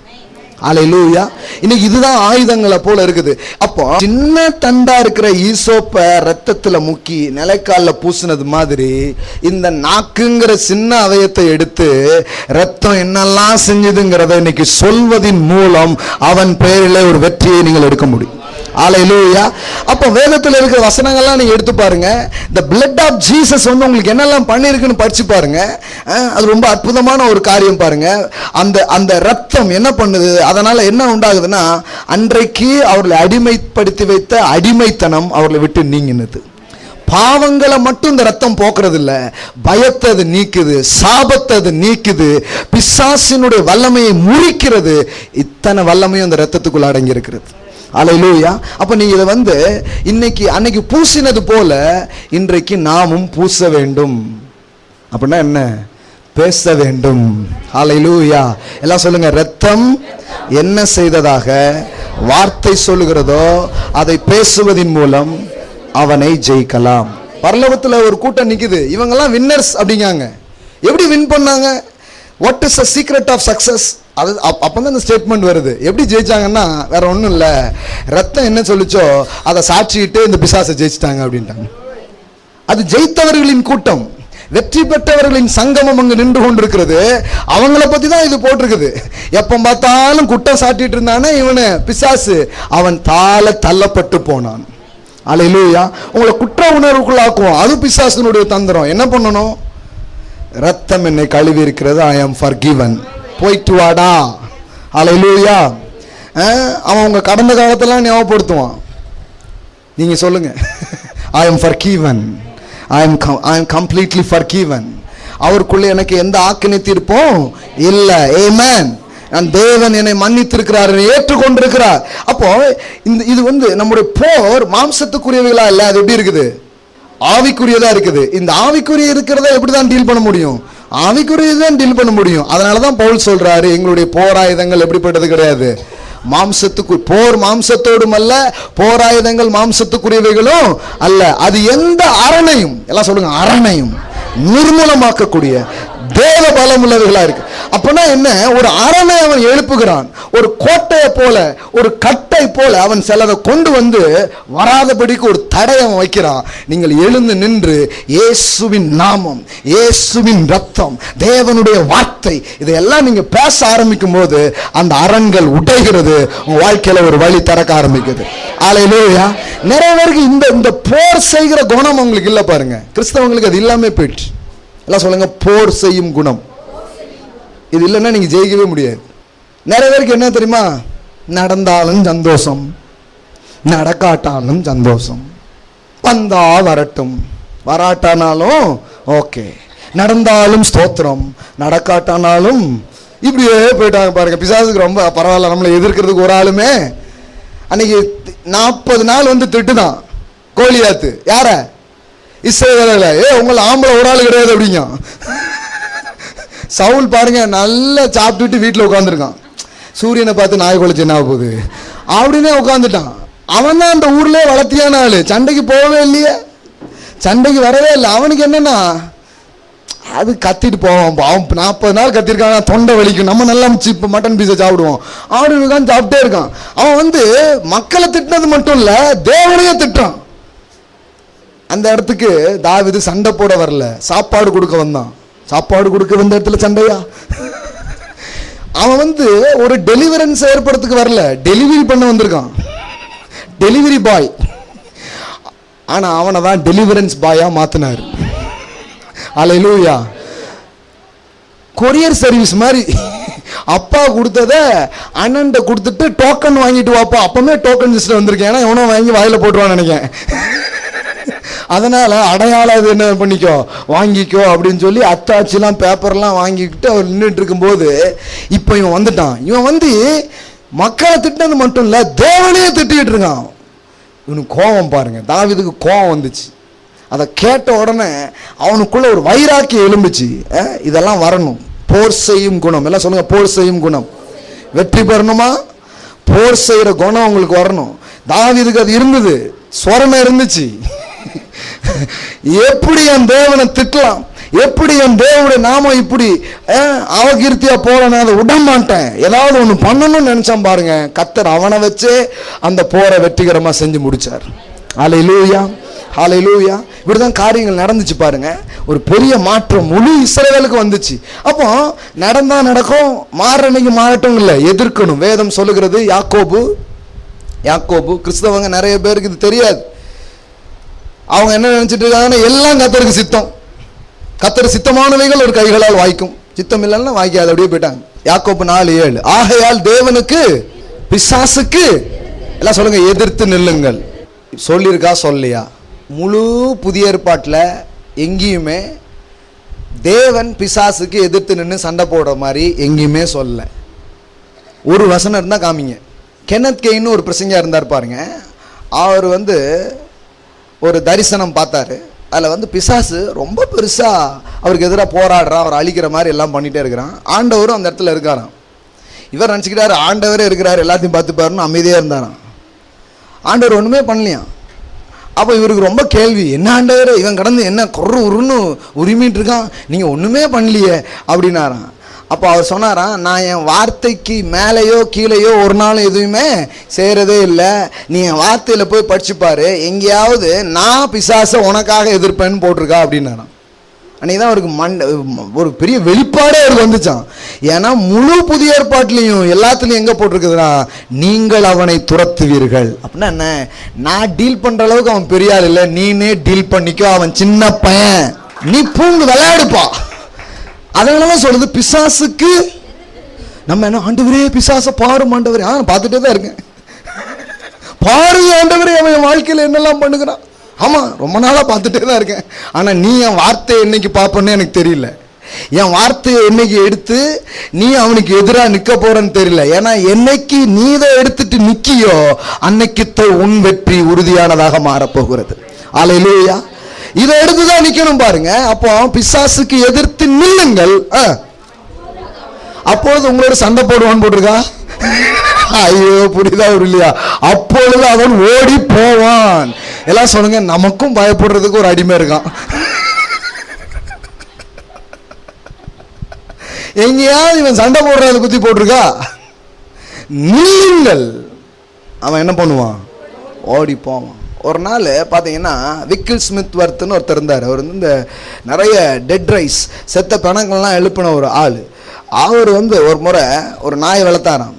A: ஹல்லேலூயா. இன்னைக்கு இதுதான் ஆயுதங்களை போல இருக்குது. அப்போ சின்ன தண்டா இருக்கிற ஈசோப்ப ரத்தத்துல முக்கி நிலைக்கால பூசினது மாதிரி இந்த நாக்குங்கிற சின்ன அவயத்தை எடுத்து ரத்தம் என்னெல்லாம் செஞ்சதுங்கிறத இன்னைக்கு சொல்வதின் மூலம் அவன் பெயரிலே ஒரு வெற்றியை நீங்கள் எடுக்க முடியும். ஹல்லேலூயா. அப்ப வேதத்தில் இருக்கிற வசனங்கள்லாம் நீங்க எடுத்து பாருங்க. the blood of Jesus உங்களுக்கு என்னெல்லாம் பண்ணிருக்குன்னு படிச்சு பாருங்க. அது ரொம்ப அற்புதமான ஒரு காரியம் பாருங்க. அந்த ரத்தம் என்ன பண்ணுது? அதனால என்ன உண்டாகுதுன்னா, அன்றைக்கு அவர்களை அடிமைப்படுத்தி வைத்த அடிமைத்தனம் அவர்களை விட்டு நீங்கினது. பாவங்களை மட்டும் இந்த ரத்தம் போக்குறது இல்ல, பயத்தை அது நீக்குது, சாபத்தை அது நீக்குது, பிசாசினுடைய வல்லமையை முறிக்கிறது. இத்தனை வல்லமையும் அந்த ரத்தத்துக்குள்ள அடங்கி இருக்கிறது. ஹல்லேலூயா. அப்ப நீங்க இதை இன்னைக்கு அன்னைக்கு பூசினது போல இன்றைக்கு நாமும் பூச வேண்டும். அப்படின்னா என்ன? பேச வேண்டும். ஹல்லேலூயா. எல்லாம் சொல்லுங்க, இரத்தம் என்ன செய்ததாக வார்த்தை சொல்லுகிறதோ அதை பேசுவதின் மூலம் அவனை ஜெயிக்கலாம். பரலோகத்துல ஒரு கூட்டம் நிக்குது, இவங்கெல்லாம் வின்னர்ஸ் அப்படிங்காங்க. எப்படி வின் பண்ணாங்க? What is the secret of success? அது அப்பதான் அந்த ஸ்டேட்மெண்ட் வருது. எப்படி ஜெயிச்சாங்கன்னா வேற ஒன்றும் இல்லை, ரத்தம் என்ன சொல்லிச்சோ அதை சாட்சிட்டு இந்த பிசாசை ஜெயிச்சிட்டாங்க அப்படின்ட்டாங்க. அது ஜெயித்தவர்களின் கூட்டம், வெற்றி பெற்றவர்களின் சங்கமம் அங்கு நின்று கொண்டிருக்கிறது. அவங்கள பத்தி தான் இது போட்டிருக்குது. எப்ப பார்த்தாலும் குற்றம் சாட்டிட்டு இருந்தானே இவனு பிசாசு, அவன் தள்ளப்பட்டு போனான். அல்லேலூயா. உங்களை குற்ற உணர்வுக்குள்ளாக்குவோம், அது பிசாசுனுடைய தந்திரம். என்ன பண்ணணும்? ரத்தம் என்னை கழுவி இருக்கிறது, ஐ ஆம் ஃபர்கிவன், போயிட்டு வாடா. அல்லேலூயா. அவன் உங்க கடந்த காலத்தெல்லாம் ஞாபகப்படுத்துவான். நீங்க சொல்லுங்க, ஐ ஆம் forgiven, I am completely forgiven. அவருக்குள்ள எனக்கு எந்த ஆக்கினை தீர்ப்பும் இல்லை. ஆமென். நான் தேவன் என்னை மன்னித்திருக்கிறார், ஏற்றுக்கொண்டிருக்கிறார். அப்போ இது நம்முடைய போர் மாம்சத்துக்குரியவைகளா இல்லை, அது எப்படி இருக்குது? ஆவிக்குரியதா இருக்குது. இந்த ஆவிக்குரிய இருக்கிறத எப்படிதான் டீல் பண்ண முடியும்? ஆவிக்குரியதான் டீல் பண்ண முடியும். அதனாலதான் பவுல் சொல்றாரு, எங்களுடைய போராயுதங்கள் எப்படிப்பட்டது கிடையாது, மாம்சத்துக்கு. போர் மாம்சத்தோடும் அல்ல, போராயுதங்கள் மாம்சத்துக்குரியவைகளும் அல்ல. அது எந்த அரணையும், எல்லாம் சொல்லுங்க, அரணையும் நிர்மூலமாக்கக்கூடிய தேவ பலம் உள்ளவர்களா இருக்கு. அப்பனா என்ன? ஒரு அரணை அவன் எழுப்புகிறான், ஒரு கோட்டையை போல, ஒரு கட்டை போல அவன் சிலரை கொண்டு வந்து வராதபடிக்கு ஒரு தடை அவன் வைக்கிறான். நீங்கள் எழுந்து நின்று இயேசுவின் நாமம், இயேசுவின் ரத்தம், தேவனுடைய வார்த்தை, இதையெல்லாம் நீங்க பேச ஆரம்பிக்கும் போது அந்த அரண்கள் உடைகிறது, உங்க வாழ்க்கையில ஒரு வழி திறக்க ஆரம்பிக்குது. அல்லேலூயா. நிறைய பேருக்கு இந்த போர் செய்கிற குணம் உங்களுக்கு இல்ல பாருங்க. கிறிஸ்தவங்களுக்கு அது இல்லாம போயிடுச்சு. எல்லாம் சொல்லுங்க, போர் செய்யும் குணம். இது இல்லைன்னா நீங்க ஜெயிக்கவே முடியாது. நிறைய பேருக்கு என்ன தெரியுமா? நடந்தாலும் சந்தோஷம், நடக்காட்டாலும் சந்தோஷம், வந்தா வரட்டும், வராட்டானாலும் ஓகே, நடந்தாலும் ஸ்தோத்திரம், நடக்காட்டானாலும் இப்படியே போயிட்டாங்க பாருங்க. பிசாசுக்கு ரொம்ப பரவாயில்ல, நம்மளை எதிர்க்கிறதுக்கு ஒரு ஆளுமே. அன்னைக்கு 40 நாள் திட்டுதான் கோலியாத்து. யார? இஸ்ரவேலர்களை. உங்களை ஆம்பளை ஒரு ஆள் கிடையாது அப்படிங்க. சவுல் பாருங்க, நல்லா சாப்பிட்டுட்டு வீட்டில் உட்காந்துருக்கான். சூரியனை பார்த்து நாய் குலைச்சு என்ன போகுது அப்படின்னே உட்காந்துட்டான். அவன் தான் அந்த ஊர்ல வளர்த்தியான ஆளு. சண்டைக்கு போகவே இல்லையே, சண்டைக்கு வரவே இல்லை. அவனுக்கு என்னன்னா அது கத்திட்டு போவான். அவன் 40 நாள் கத்திருக்காங்க, தொண்டை வலிக்கும். நம்ம நல்லா இப்போ மட்டன் பீஸை சாப்பிடுவோம் அப்படின்னு தான் சாப்பிட்டே இருக்கான். அவன் மக்களை திட்டினது மட்டும் இல்ல, தேவனையே திட்டான். அந்த இடத்துக்கு தாவீது சண்டை போட வரல, சாப்பாடு கொடுக்க வந்தான். சாப்பாடு கொடுக்க வந்த இடத்துல சண்டையா? அவன் ஒரு டெலிவரன்ஸ் ஏற்படுறதுக்கு வரல, டெலிவரி பண்ண வந்திருக்கான். Delivery boy. ஆனா அவனை தான் டெலிவரன்ஸ் பாயா மாத்தினார். அல்லேலூயா. கொரியர் சர்வீஸ் மாதிரி அப்பா கொடுத்தத அண்ணன்ட்ட கொடுத்துட்டு டோக்கன் வாங்கிட்டு வாப்பா. அப்பவே டோக்கன் சிஸ்டம் வந்திருக்கேன், ஏன்னா எவனோ வாங்கி வாயில போட்டுருவான்னு நினைக்கிறேன். அதனால அடையாளம் இது என்ன பண்ணிக்கோ, வாங்கிக்கோ அப்படின்னு சொல்லி அத்தாச்சிலாம் பேப்பர்லாம் வாங்கிக்கிட்டு அவர் நின்றுட்டு இருக்கும்போது இப்போ இவன் வந்துட்டான். இவன் மக்களை திட்டினது மட்டும் இல்ல, தேவனையே திட்டிட்டு இருக்கான். இவனுக்கு கோபம் பாருங்க. தாவீதுக்கு கோபம் வந்துச்சு. அதை கேட்ட உடனே அவனுக்குள்ள ஒரு வைராக்கியம் எழும்புச்சு. இதெல்லாம் வரணும். போர் செய்யும் குணம். எல்லாம் சொல்லுங்க, போர் செய்யும் குணம். வெற்றி பெறணுமா? போர் செய்யற குணம் உங்களுக்கு வரணும். தாவீதுக்கு அது இருந்தது, சொரணை இருந்துச்சு. எப்படி என் தேவனை திட்டலாம், எப்படி என் தேவனுடைய நாமம் இப்படி அவகீர்த்தியா போல நான் அதை விட மாட்டேன், ஏதாவது ஒண்ணு பண்ணணும்னு நினைச்சான் பாருங்க. கர்த்தர் அவனை வச்சே அந்த போரை வெற்றிகரமா செஞ்சு முடிச்சார். அல்லேலூயா, ஹல்லேலூயா. இப்படிதான் காரியங்கள் நடந்துச்சு பாருங்க. ஒரு பெரிய மாற்றம் முழு இஸ்ரவேலுக்கு வந்துச்சு. அப்போ நடந்தா நடக்கும், மாறனைக்கு மாறட்டும் இல்லை, எதிர்க்கணும். வேதம் சொல்லுகிறது. யாக்கோபு கிறிஸ்தவங்க நிறைய பேருக்கு இது தெரியாது. அவங்க என்ன நினைச்சிட்டு இருக்காங்கன்னா எல்லாம் கர்த்தருக்கு சித்தம், கர்த்தர் சித்தமானவைகள் ஒரு கைகளால் வாய்க்கும், சித்தம் இல்லைன்னா வாய்க்காது, அப்படியே போயிட்டாங்க. யாக்கோபு 4:7. ஆகையால் தேவனுக்கு பிசாசுக்கு எல்லாம் சொல்லுங்க எதிர்த்து நில்லுங்கள். சொல்லியிருக்கா சொல்லியா? முழு புதிய ஏற்பாட்டில் எங்கேயுமே தேவன் பிசாசுக்கு எதிர்த்து நின்று சண்டை போடுற மாதிரி எங்கேயுமே சொல்ல. ஒரு வசனம் இருந்தா காமிங்க. கென்னத் கெயின்னு ஒரு பிரசங்கா இருந்தார் பாருங்க. அவர் ஒரு தரிசனம் பார்த்தாரு. அதில் பிசாசு ரொம்ப பெருசாக அவருக்கு எதிராக போராடுறான், அவர் அழிக்கிற மாதிரி எல்லாம் பண்ணிகிட்டே இருக்கிறான். ஆண்டவரும் அந்த இடத்துல இருக்காராம். இவர் நினச்சிக்கிட்டாரு ஆண்டவரே இருக்கிறார், எல்லாத்தையும் பார்த்துப்பாருன்னு அமைதியாக இருந்தாராம். ஆண்டவர் ஒன்றுமே பண்ணலையாம். அப்போ இவருக்கு ரொம்ப கேள்வி, என்ன ஆண்டவர் இவன் கடந்து என்ன கொர்ரு உருன்னு உரிமிட்டு இருக்கான், நீங்கள் ஒன்றுமே பண்ணலையே அப்படின்னாராம். அப்போ அவர் சொன்னாராம், நான் என் வார்த்தைக்கு மேலேயோ கீழேயோ ஒரு நாள் எதுவுமே செய்கிறதே இல்லை. நீ என் வார்த்தையில் போய் படிச்சுப்பாரு, எங்கேயாவது நான் பிசாசை உனக்காக எதிர்ப்பேன்னு போட்டிருக்கா அப்படின்னாராம். அன்றைக்கி தான் அவருக்கு ஒரு பெரிய வெளிப்பாடே அவருக்கு வந்துச்சான். ஏன்னா முழு புதிய ஏற்பாட்டிலையும் எல்லாத்துலேயும் எங்கே போட்டிருக்குதுன்னா, நீங்கள் அவனை துரத்துவீர்கள் அப்படின்னா என்ன, நான் டீல் பண்ணுற அளவுக்கு அவன் பெரிய ஆள் இல்லை, நீனே டீல் பண்ணிக்கோ, அவன் சின்ன பையன், நீ பூங்கு விளையாடுப்பா. அதனால சொல்லுது பிசாசுக்கு நம்ம என்ன, ஆண்டவரே பிசாசை பாரும் ஆண்டவரே, பார்த்துட்டே தான் இருக்கேன், பாரு ஆண்டவரே அவன் என் வாழ்க்கையில் என்னெல்லாம் பண்ணுகிறான். ஆமாம், ரொம்ப நாளாக பார்த்துட்டே தான் இருக்கேன். ஆனால் நீ என் வார்த்தையை என்னைக்கு பார்ப்பன்னு எனக்கு தெரியல, என் வார்த்தையை என்னைக்கு எடுத்து நீ அவனுக்கு எதிராக நிற்க போறன்னு தெரியல. ஏன்னா என்னைக்கு நீ இதை எடுத்துட்டு நிற்கியோ அன்னைக்கு உன் வெற்றி உறுதியானதாக மாறப்போகிறது. அல்லேலூயா. இதை எடுத்துதான் நிற்கணும் பாருங்க. அப்போ பிசாசுக்கு எதிர்த்து நில்லுங்கள், அப்பொழுது உங்களோட சண்டை போடுவான்னு போட்டிருக்கா. ஐயோ புரியுதா ஒரு இல்லையா, அப்பொழுது அவன் ஓடி போவான். எல்லாம் சொல்லுங்க, நமக்கும் பயப்படுறதுக்கு ஒரு அடிமை இருக்கான். எங்கேயாவது இவன் சண்டை போடுறத குத்தி போட்டிருக்கா, நில்லுங்கள், அவன் என்ன பண்ணுவான், ஓடி போவான். ஒரு நாள் பார்த்தீங்கன்னா விக்கில் ஸ்மித் வர்த்னு ஒருத்தர் இருந்தார். அவர் இந்த நிறைய டெட் ரைஸ் செத்த பிணங்கள்லாம் எழுப்பின ஒரு ஆள். அவர் ஒரு முறை ஒரு நாய் வளர்த்தாராம்.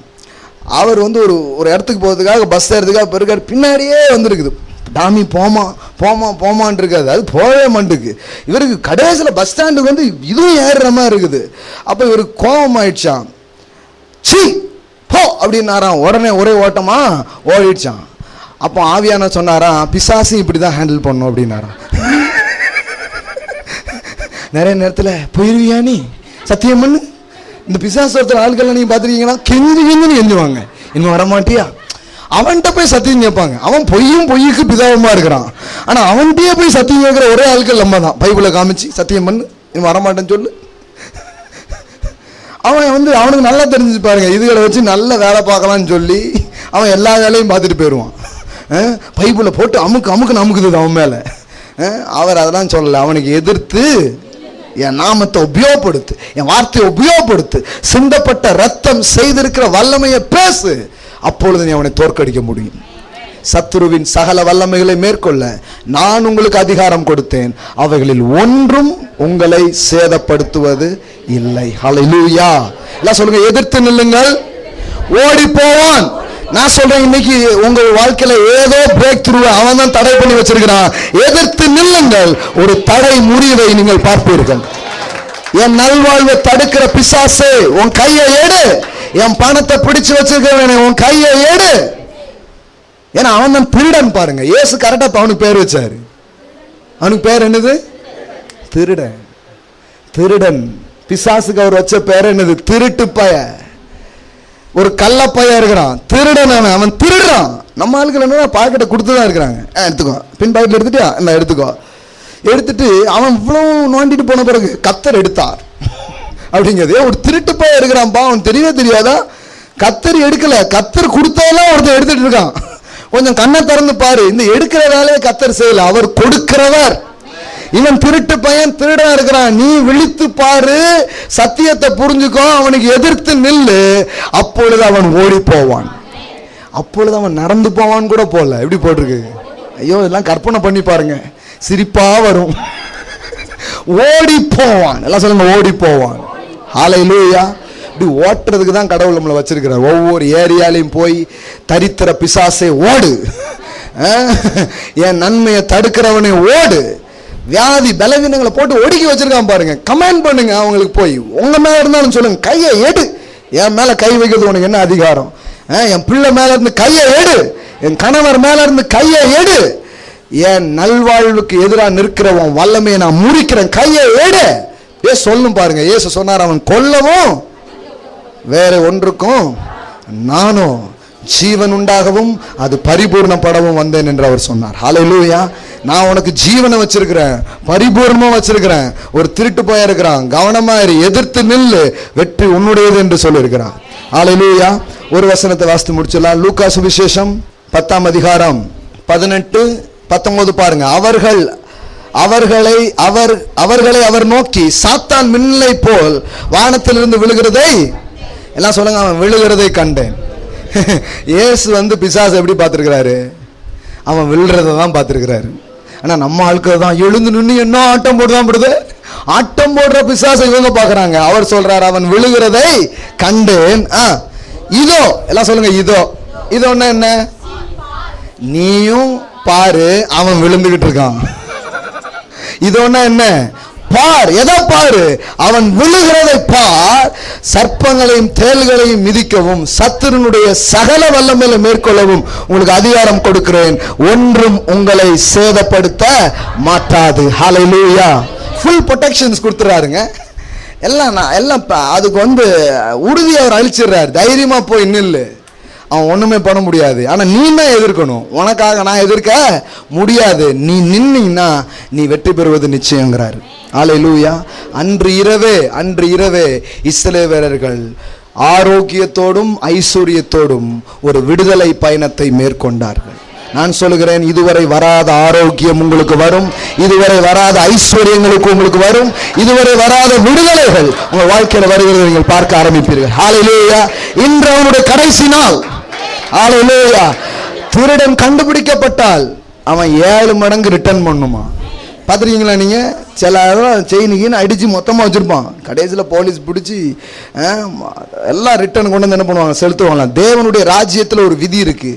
A: அவர் ஒரு இடத்துக்கு போகிறதுக்காக பஸ் ஏறதுக்காக பெருக்கார், பின்னாடியே வந்துருக்குது. டாமி போமா போமா போமான் இருக்காது, அது போகவே மாட்டுக்கு. இவருக்கு கடைசியில் பஸ் ஸ்டாண்டுக்கு இதுவும் ஏறுற மாதிரி இருக்குது. அப்போ இவருக்கு கோபம் ஆயிடுச்சான். சி போ அப்படின்னாராம். உடனே ஒரே ஓட்டமா ஓடிடுச்சான். அப்போ ஆவியான சொன்னாராம், பிசாசு இப்படி தான் ஹேண்டில் பண்ணும் அப்படின்னாராம். நிறைய நேரத்தில் போயிருவியா நீ, சத்தியம் பண்ணு, இந்த பிசாசு ஒருத்தர் ஆட்கள் நீங்கள் பார்த்துருக்கீங்களா, கெஞ்சு கெஞ்சுன்னு கெஞ்சுவாங்க, இன்னும் வரமாட்டியா, அவன்கிட்ட போய் சத்தியம் கேட்பாங்க. அவன் பொய்க்கு பிதாவமா இருக்கிறான். ஆனால் அவன்கிட்டயே போய் சத்தியம் கேட்குற ஒரே ஆட்கள் நம்ம தான். பைபிளை காமிச்சு சத்தியம் பண்ணு, இன்னும் வரமாட்டேன்னு சொல்லு. அவன் அவனுக்கு நல்லா தெரிஞ்சு பாருங்க, இதுகளை வச்சு நல்ல வேலை பார்க்கலான்னு சொல்லி அவன் எல்லா வேலையும் பார்த்துட்டு போயிடுவான். பைபிளை போட்டு அமுக்குன்னு அமுக்குது அவன் மேலே. அவர் அதெல்லாம் சொல்லலை, அவனுக்கு எதிர்த்து என் நாமத்தை உபயோகப்படுத்து, என் வார்த்தையை உபயோகப்படுத்து, சிந்தப்பட்ட ரத்தம் செய்திருக்கிற வல்லமையை பேசு, அப்பொழுது நீ அவனை தோற்கடிக்க முடியும். சத்துருவின் சகல வல்லமைகளை மேற்கொள்ள நான் உங்களுக்கு அதிகாரம் கொடுத்தேன், அவைகளில் ஒன்றும் உங்களை சேதப்படுத்துவது இல்லை. ஹல்லேலூயா. எல்லாம் சொல்லுங்க, எதிர்த்து நில்லுங்கள், ஓடி போவான். நான் சொல்றேன், இன்னைக்கு உங்க வாழ்க்கையில ஏதோ பிரேக் த்ரூ அவன் தான் தடை பண்ணி வச்சிருக்கிறான். எதிர்த்து நில்லுங்கள், ஒரு தடை முறிவை நீங்கள் பார்ப்பீர்கள். என் நல்வாழ்வை தடுக்கிற பிசாசே, உன் கையை எடு. என் பணத்தை பிடிச்சு வச்சிருக்க உன் கையை எடு. ஏன்னா அவன் தான் திருடன் பாருங்க. இயேசு கரெக்டா அவனுக்கு பேர் வச்சாரு. அவனுக்கு பேர் என்னது? திருடன். திருடன். பிசாசுக்கு அவர் வச்ச பேர் என்னது? திருட்டு பய. ஒரு கள்ள பைய இருக்கிறான், திருடன். அவன் திருடுறான். நம்ம ஆளுகள் என்ன பாக்கெட்டை கொடுத்துதான் இருக்கிறாங்க. எடுத்துக்கோ, பின் பாக்கெட்ல எடுத்துட்டியா, என்ன எடுத்துக்கோ. எடுத்துட்டு அவன் இவ்வளவு நோண்டிட்டு போன பிறகு கத்தர் எடுத்தார் அப்படிங்கிறது. ஒரு திருட்டு பைய இருக்கிறான்பா, அவன் தெரியவே தெரியாதா? கத்தர் எடுக்கல, கத்தர் கொடுத்தாலும் ஒருத்தர் எடுத்துட்டு இருக்கான். கொஞ்சம் கண்ணை திறந்து பாரு, இந்த எடுக்கிற வேலையை கத்தர் செய்யல, அவர் கொடுக்கிறவர். இவன் திருட்டு பையன், திருடா இருக்கிறான். நீ விழித்து பாரு, சத்தியத்தை புரிஞ்சுக்கோ, அவனுக்கு எதிர்த்து நில்லு, அப்பொழுது அவன் ஓடி போவான். அப்பொழுது அவன் நடந்து போவான் கூட போல. எப்படி போட்டிருக்கு? ஐயோ, இதெல்லாம் கற்பனை பண்ணி பாருங்க, சிரிப்பா வரும். ஓடி போவான். எல்லாம் சொல்லுங்க, ஓடி போவான். ஹல்லேலூயா. இப்படி ஓட்டுறதுக்கு தான் கடவுள் நம்மளை வச்சிருக்கிறார். ஒவ்வொரு ஏரியாலையும் போய் தரித்திர பிசாசை ஓடு, என் நன்மையை தடுக்கிறவனை ஓடு, வியாதி பலவீனங்களை போட்டு ஒடுக்கி வச்சிருக்கான் பாருங்க. கமெண்ட் பண்ணுங்க அவங்களுக்கு, போய் உங்க மேல இருந்தாலும் சொல்லுங்க, கையை எடு. என் மேல கை வைக்கிறது உனக்கு என்ன அதிகாரம்? என் பிள்ளை மேல இருந்து கையை எடு, என் கணவர் மேல இருந்து கையை எடு, என் நல்வாழ்வுக்கு எதிராக நிற்கிறவன் வல்லமையை நான் முறிக்கிறேன், கையை எடு. சொல்லும் பாருங்க. இயேசு சொன்னார், அவன் கொல்லவும் வேற ஒன்றுக்கும் நானும் ஜீவன் உண்டாகவும் அது பரிபூர்ணப்படவும் வந்தேன் என்று அவர் சொன்னார். ஹல்லேலூயா. நான் உனக்கு ஜீவனை வச்சிருக்கிறேன், பரிபூர்ணமா வச்சிருக்கிறேன். ஒரு திருட்டு போய் இருக்கிறான், கவனமா இரு, எதிர்த்து நில்லு, வெற்றி உன்னுடையது என்று சொல்லியிருக்கிறான். ஹல்லேலூயா. ஒரு வசனத்தை வாசித்து முடிச்சிடலாம். லூக்கா சுவிசேஷம் 10ஆம் அதிகாரம் 18-19 பாருங்க. அவர்களை அவர் நோக்கி, சாத்தான் மின்னலை போல் வானத்திலிருந்து விழுகிறதை, எல்லாம் சொல்லுங்க, அவன் விழுகிறதை கண்டேன். இயேசு பிசாசு எப்படி பார்த்திருக்கிறாரு? அவன் விழுறதை தான் பார்த்திருக்கிறாரு. ஆனா நம்ம ஆட்கள் தான் எழுந்து நின்று என்ன ஆட்டம் போடுது. ஆட்டம் போடுற பிசாசை இவங்க பார்க்கறாங்க. அவர் சொல்றாரு, அவன் விழுகிறதை கண்டேன். இதோ, எல்லாம் சொல்லுங்க, இதோ. இதோன்னா என்ன? நீயும் பாரு, அவன் விழுந்துகிட்டு இருக்கான். இதோன்னா என்ன? பார். எதை பாரு? அவன் விழுகிறதை பார். சர்ப்பங்களையும் தேள்களையும் மிதிக்கவும் சத்துருனுடைய சகல வல்லமையை மேற்கொள்ளவும் உங்களுக்கு அதிகாரம் கொடுக்கிறேன், ஒன்றும் உங்களை சேதப்படுத்த மாட்டாது. ஹல்லேலூயா. ஃபுல் ப்ரொடெக்ஷன்ஸ் கொடுத்துறாருங்க. எல்லாம் அதுக்கு உறுதி அவர் அழிச்சிடுறாரு. தைரியமா போய் நில்லு, அவன் ஒண்ணுமே பண்ண முடியாது. ஆனா நீ தான் எதிர்க்கணும். உனக்காக நான் எதிர்க்க முடியாது. நீ நின்னீங்கன்னா நீ வெற்றி பெறுவது நிச்சயங்கிறாரு. ஹல்லேலூயா. அன்று இரவே இஸ்ரவேலர்கள் ஆரோக்கியத்தோடும் ஐஸ்வர்யத்தோடும் ஒரு விடுதலை பயணத்தை மேற்கொண்டார்கள். நான் சொல்லுகிறேன், இதுவரை வராத ஆரோக்கியம் உங்களுக்கு வரும், இதுவரை வராத ஐஸ்வர்யங்களுக்கு உங்களுக்கு வரும், இதுவரை வராத விடுதலைகள் உங்கள் வாழ்க்கையில் வருகிறதை நீங்கள் பார்க்க ஆரம்பிப்பீர்கள். ஹல்லேலூயா. இன்று அவனுடைய கடைசி நாள். ஹல்லேலூயா. திருடன் கண்டுபிடிக்கப்பட்டால் அவன் 7 மடங்கு ரிட்டர்ன் பண்ணுமா? பார்த்துருக்கீங்களா நீங்க? சில செயினுக்குன்னு அடிச்சு மொத்தமா வச்சிருப்பான், கடைசியில் போலீஸ் பிடிச்சி எல்லாம் ரிட்டர்ன் கொண்டு வந்து என்ன பண்ணுவாங்க? செலுத்துவாங்களாம். தேவனுடைய ராஜ்யத்தில் ஒரு விதி இருக்கு,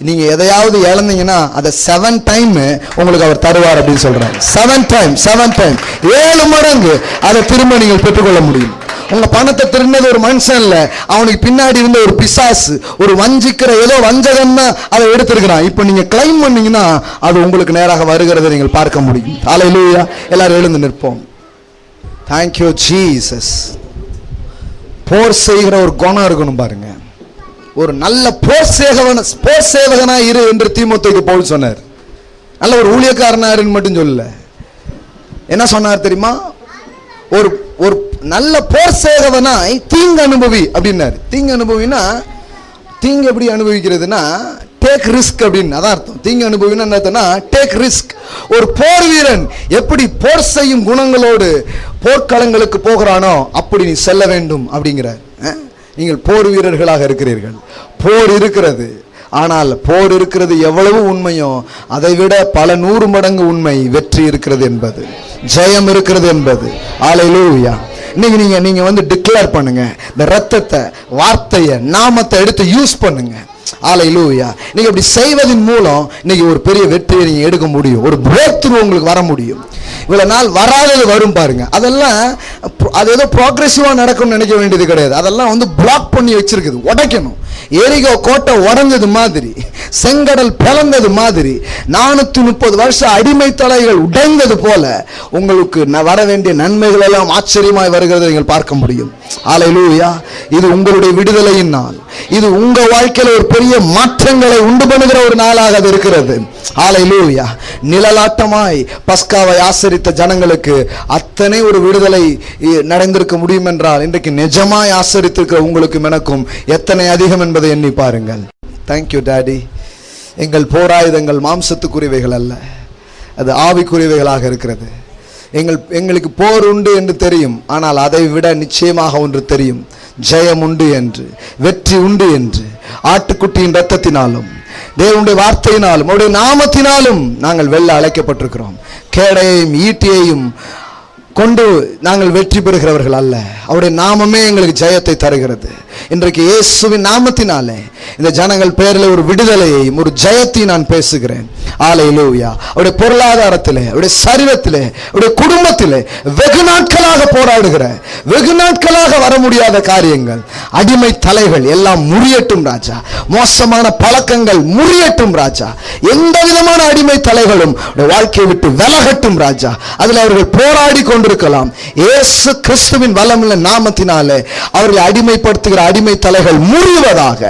A: நீங்க எதையாவது இழந்தீங்கன்னா அதை 7 டைம் உங்களுக்கு அவர் தருவார் அப்படின்னு சொல்றாரு. 7 டைம் 7 மடங்கு அதை திரும்ப நீங்கள் பெற்றுக்கொள்ள முடியும். உங்க பணத்தை திருடினது ஒரு மனுஷன் இல்ல, அவனுக்கு பின்னாடி இருந்த ஒரு பிசாசு, ஒரு வஞ்சிக்கிற ஏதோ வஞ்சகன் தான் அதை எடுத்திருக்கிறான். இப்ப நீங்க கிளைம் பண்ணீங்கன்னா அது உங்களுக்கு நேராக வருகிறதை நீங்கள் பார்க்க முடியும். ஹல்லேலூயா. எல்லாரும் எழுந்து நிற்போம். Thank you Jesus. போர் செய்கிற ஒரு குணம் இருக்கணும் பாருங்க. ஒரு நல்ல போர் சேவகனா இரு என்று தீமோத்தேயுக்கு பவுல் சொன்னார். நல்ல ஒரு ஊழியக்காரனா இருன்னு மட்டும் சொல்லல. என்ன சொன்னார் தெரியுமா? ஒரு நல்ல போர் சேவகனாய் தீங்கு அனுபவி அப்படின்னாரு. தீங்கு அனுபவினா, தீங்கு எப்படி அனுபவிக்கிறதுனா டேக் ரிஸ்க் அப்படின்னு அதான் அர்த்தம். தீங்கு அனுபவினா என்ன அர்த்தம்னா டேக் ரிஸ்க். ஒரு போர் வீரன் எப்படி போர் செய்யும் குணங்களோடு போர்க்களங்களுக்கு போகிறானோ அப்படி நீ செல்ல வேண்டும் அப்படிங்கிறார். நீங்கள் போர் வீரர்களாக இருக்கிறீர்கள். போர் இருக்கிறது, ஆனால் போர் இருக்கிறது எவ்வளவு உண்மையோ அதை விட பல 100 மடங்கு உண்மை வெற்றி இருக்கிறது என்பது, ஜெயம் இருக்கிறது என்பது. ஹல்லேலூயா. இன்னைக்கு நீங்க டிக்ளேர் பண்ணுங்க. இந்த ரத்தத்தை, வார்த்தையை, நாமத்தை எடுத்து யூஸ் பண்ணுங்க. ஹல்லேலூயா. நீங்க இப்படி செய்வதன் மூலம் இன்னைக்கு ஒரு பெரிய வெற்றியை நீங்க எடுக்க முடியும். ஒரு பிரேக் த்ரூ உங்களுக்கு வர முடியும். இவ்வளவு நாள் வராதது வரும் பாருங்க. அதெல்லாம் அது ஏதோ ப்ரோக்ரெசிவா நடக்கும்னு நினைக்க வேண்டியது கிடையாது. அதெல்லாம் பிளாக் பண்ணி வச்சிருக்குது. உடைக்கணும். எரிகோ கோட்டை உடஞ்சது மாதிரி, செங்கடல் பிளந்தது மாதிரி, 430 வருஷம் அடிமை தலைகள் உடைந்தது போல உங்களுக்கு வர வேண்டிய நன்மைகள் எல்லாம் ஆச்சரியமாய் வருகிறதை நீங்கள் பார்க்க முடியும். ஹல்லேலூயா. இது உங்களுடைய விடுதலையின் நாள். இது உங்க வாழ்க்கையில ஒரு பெரிய மாற்றங்களை உண்டு பண்ணுகிற ஒரு நாளாக அது இருக்கிறது. ஹல்லேலூயா. நிழலாட்டமாய் பஸ்காவை ஆசரித்த ஜனங்களுக்கு அத்தனை ஒரு விடுதலை நடந்திருக்க முடியும் என்றால் இன்றைக்கு நிஜமாய் ஆசரித்திருக்கிற உங்களுக்கும் எனக்கும் எத்தனை அதிகம் என்பதை எண்ணி பாருங்கள். Thank you daddy. எங்கள் போராயுதங்கள் மாம்சத்துக்குரியவைகள் அல்ல, அது ஆவிக்குரியவைகளாக இருக்கிறது. எங்களுக்கு போர் உண்டு என்று தெரியும், ஆனால் அதை விட நிச்சயமாக ஒன்று தெரியும், ஜெயம் உண்டு என்று, வெற்றி உண்டு என்று. ஆட்டுக்குட்டியின் இரத்தத்தினாலும் தேவனுடைய வார்த்தையினாலும் அவருடைய நாமத்தினாலும் நாங்கள் வெல்ல அழைக்கப்பட்டிருக்கிறோம். கேடையையும் ஈட்டியையும் கொண்டு நாங்கள் வெற்றி பெறுகிறவர்கள் அல்ல, அவருடைய நாமமே எங்களுக்கு ஜெயத்தை தருகிறது. இன்றைக்கு இயேசுவின் நாமத்தினாலே இந்த ஜனங்கள் பேரில் ஒரு விடுதலையையும் ஒரு ஜெயத்தையும் நான் பேசுகிறேன். ஹல்லேலூயா. அவருடைய பொருளாதாரத்திலே, அவருடைய சரீரத்திலே, அவருடைய குடும்பத்திலே வெகு நாட்களாக போராடுகிற, வெகு நாட்களாக வர முடியாத காரியங்கள், அடிமை தலைகள் எல்லாம் முறியட்டும் ராஜா. மோசமான பழக்கங்கள் முறியட்டும் ராஜா. எந்த விதமான அடிமை தலைகளும் வாழ்க்கையை விட்டு விலகட்டும் ராஜா. அதில் அவர்கள் போராடி கொண்டிருக்கலாம். இயேசு கிறிஸ்துவின் வல்லமுள்ள நாமத்தினாலே அவர்களை அடிமைப்படுத்துகிற அடிமை தலைகள் முறிவதாக.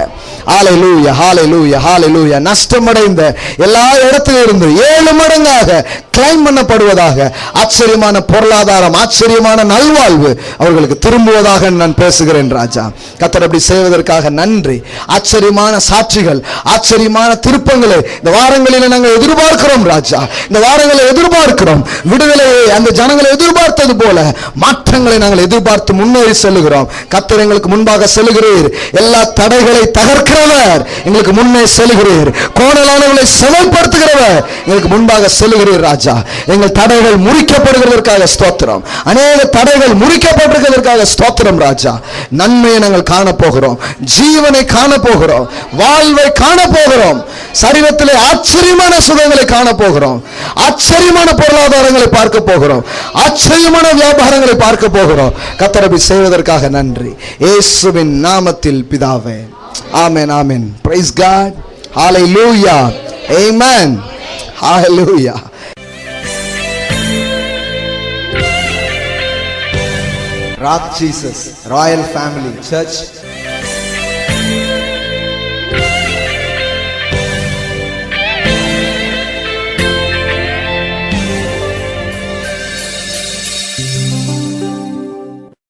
A: ஹalleluya ஹalleluya ஹalleluya. நஷ்டமடைந்த எல்லா இடத்திலும் இருந்து 7 மடங்காக கிளைம் பண்ணப்படுவதாக, ஆச்சரியமான பொருளாதாரம், ஆச்சரியமான நல்வாழ்வு அவர்களுக்கு திரும்புவதாக நான் பேசுகிறேன் ராஜா. கர்த்தர் அப்படி செய்வதற்காக நன்றி. ஆச்சரியமான சாட்சிகள், ஆச்சரியமான திருப்பங்களை இந்த வாரங்களில் நாங்கள் எதிர்பார்க்கிறோம் ராஜா. இந்த வாரங்களை எதிர்பார்க்கிறோம். விடுதலையை அந்த ஜனங்களை எதிர்பார்த்தது போல மாற்றங்களை நாங்கள் எதிர்பார்த்து முன்னேறி செல்லுகிறோம். கர்த்தர் எங்களுக்கு முன்பாக செல்லுகிறீர். எல்லா தடைகளை தகர்க்கிறவர் எங்களுக்கு முன்னே செல்லுகிறீர். கோணலானவர்களை செலப்படுத்துகிறவர் எங்களுக்கு முன்பாக செல்லுகிறீர் ராஜா. எங்கள் தடைகள் முறிக்கப்படுகிறதற்காக ஸ்தோத்திரம். அநேக தடைகள் முறிக்கப்படுகிறதற்காக ஸ்தோத்திரம் ராஜா. நன்மையை நாங்கள் காண போகிறோம், ஜீவனை காண போகிறோம், வாழ்வை காண போகிறோம், சரீரத்திலே ஆச்சரியமான சுகங்களை காண போகிறோம், ஆச்சரியமான பொருளாதாரங்களை பார்க்க போகிறோம், ஆச்சரியமான வியாபாரங்களை பார்க்க போகிறோம். கர்த்தர் அப்படி செய்வதற்காக நன்றி. இயேசுவின் நாமத்தில் பிதாவே, ஆமென் ஆமென். Praise God. ஹalleluya. ஆமென். ஹalleluya. Rock Jesus Royal Family Church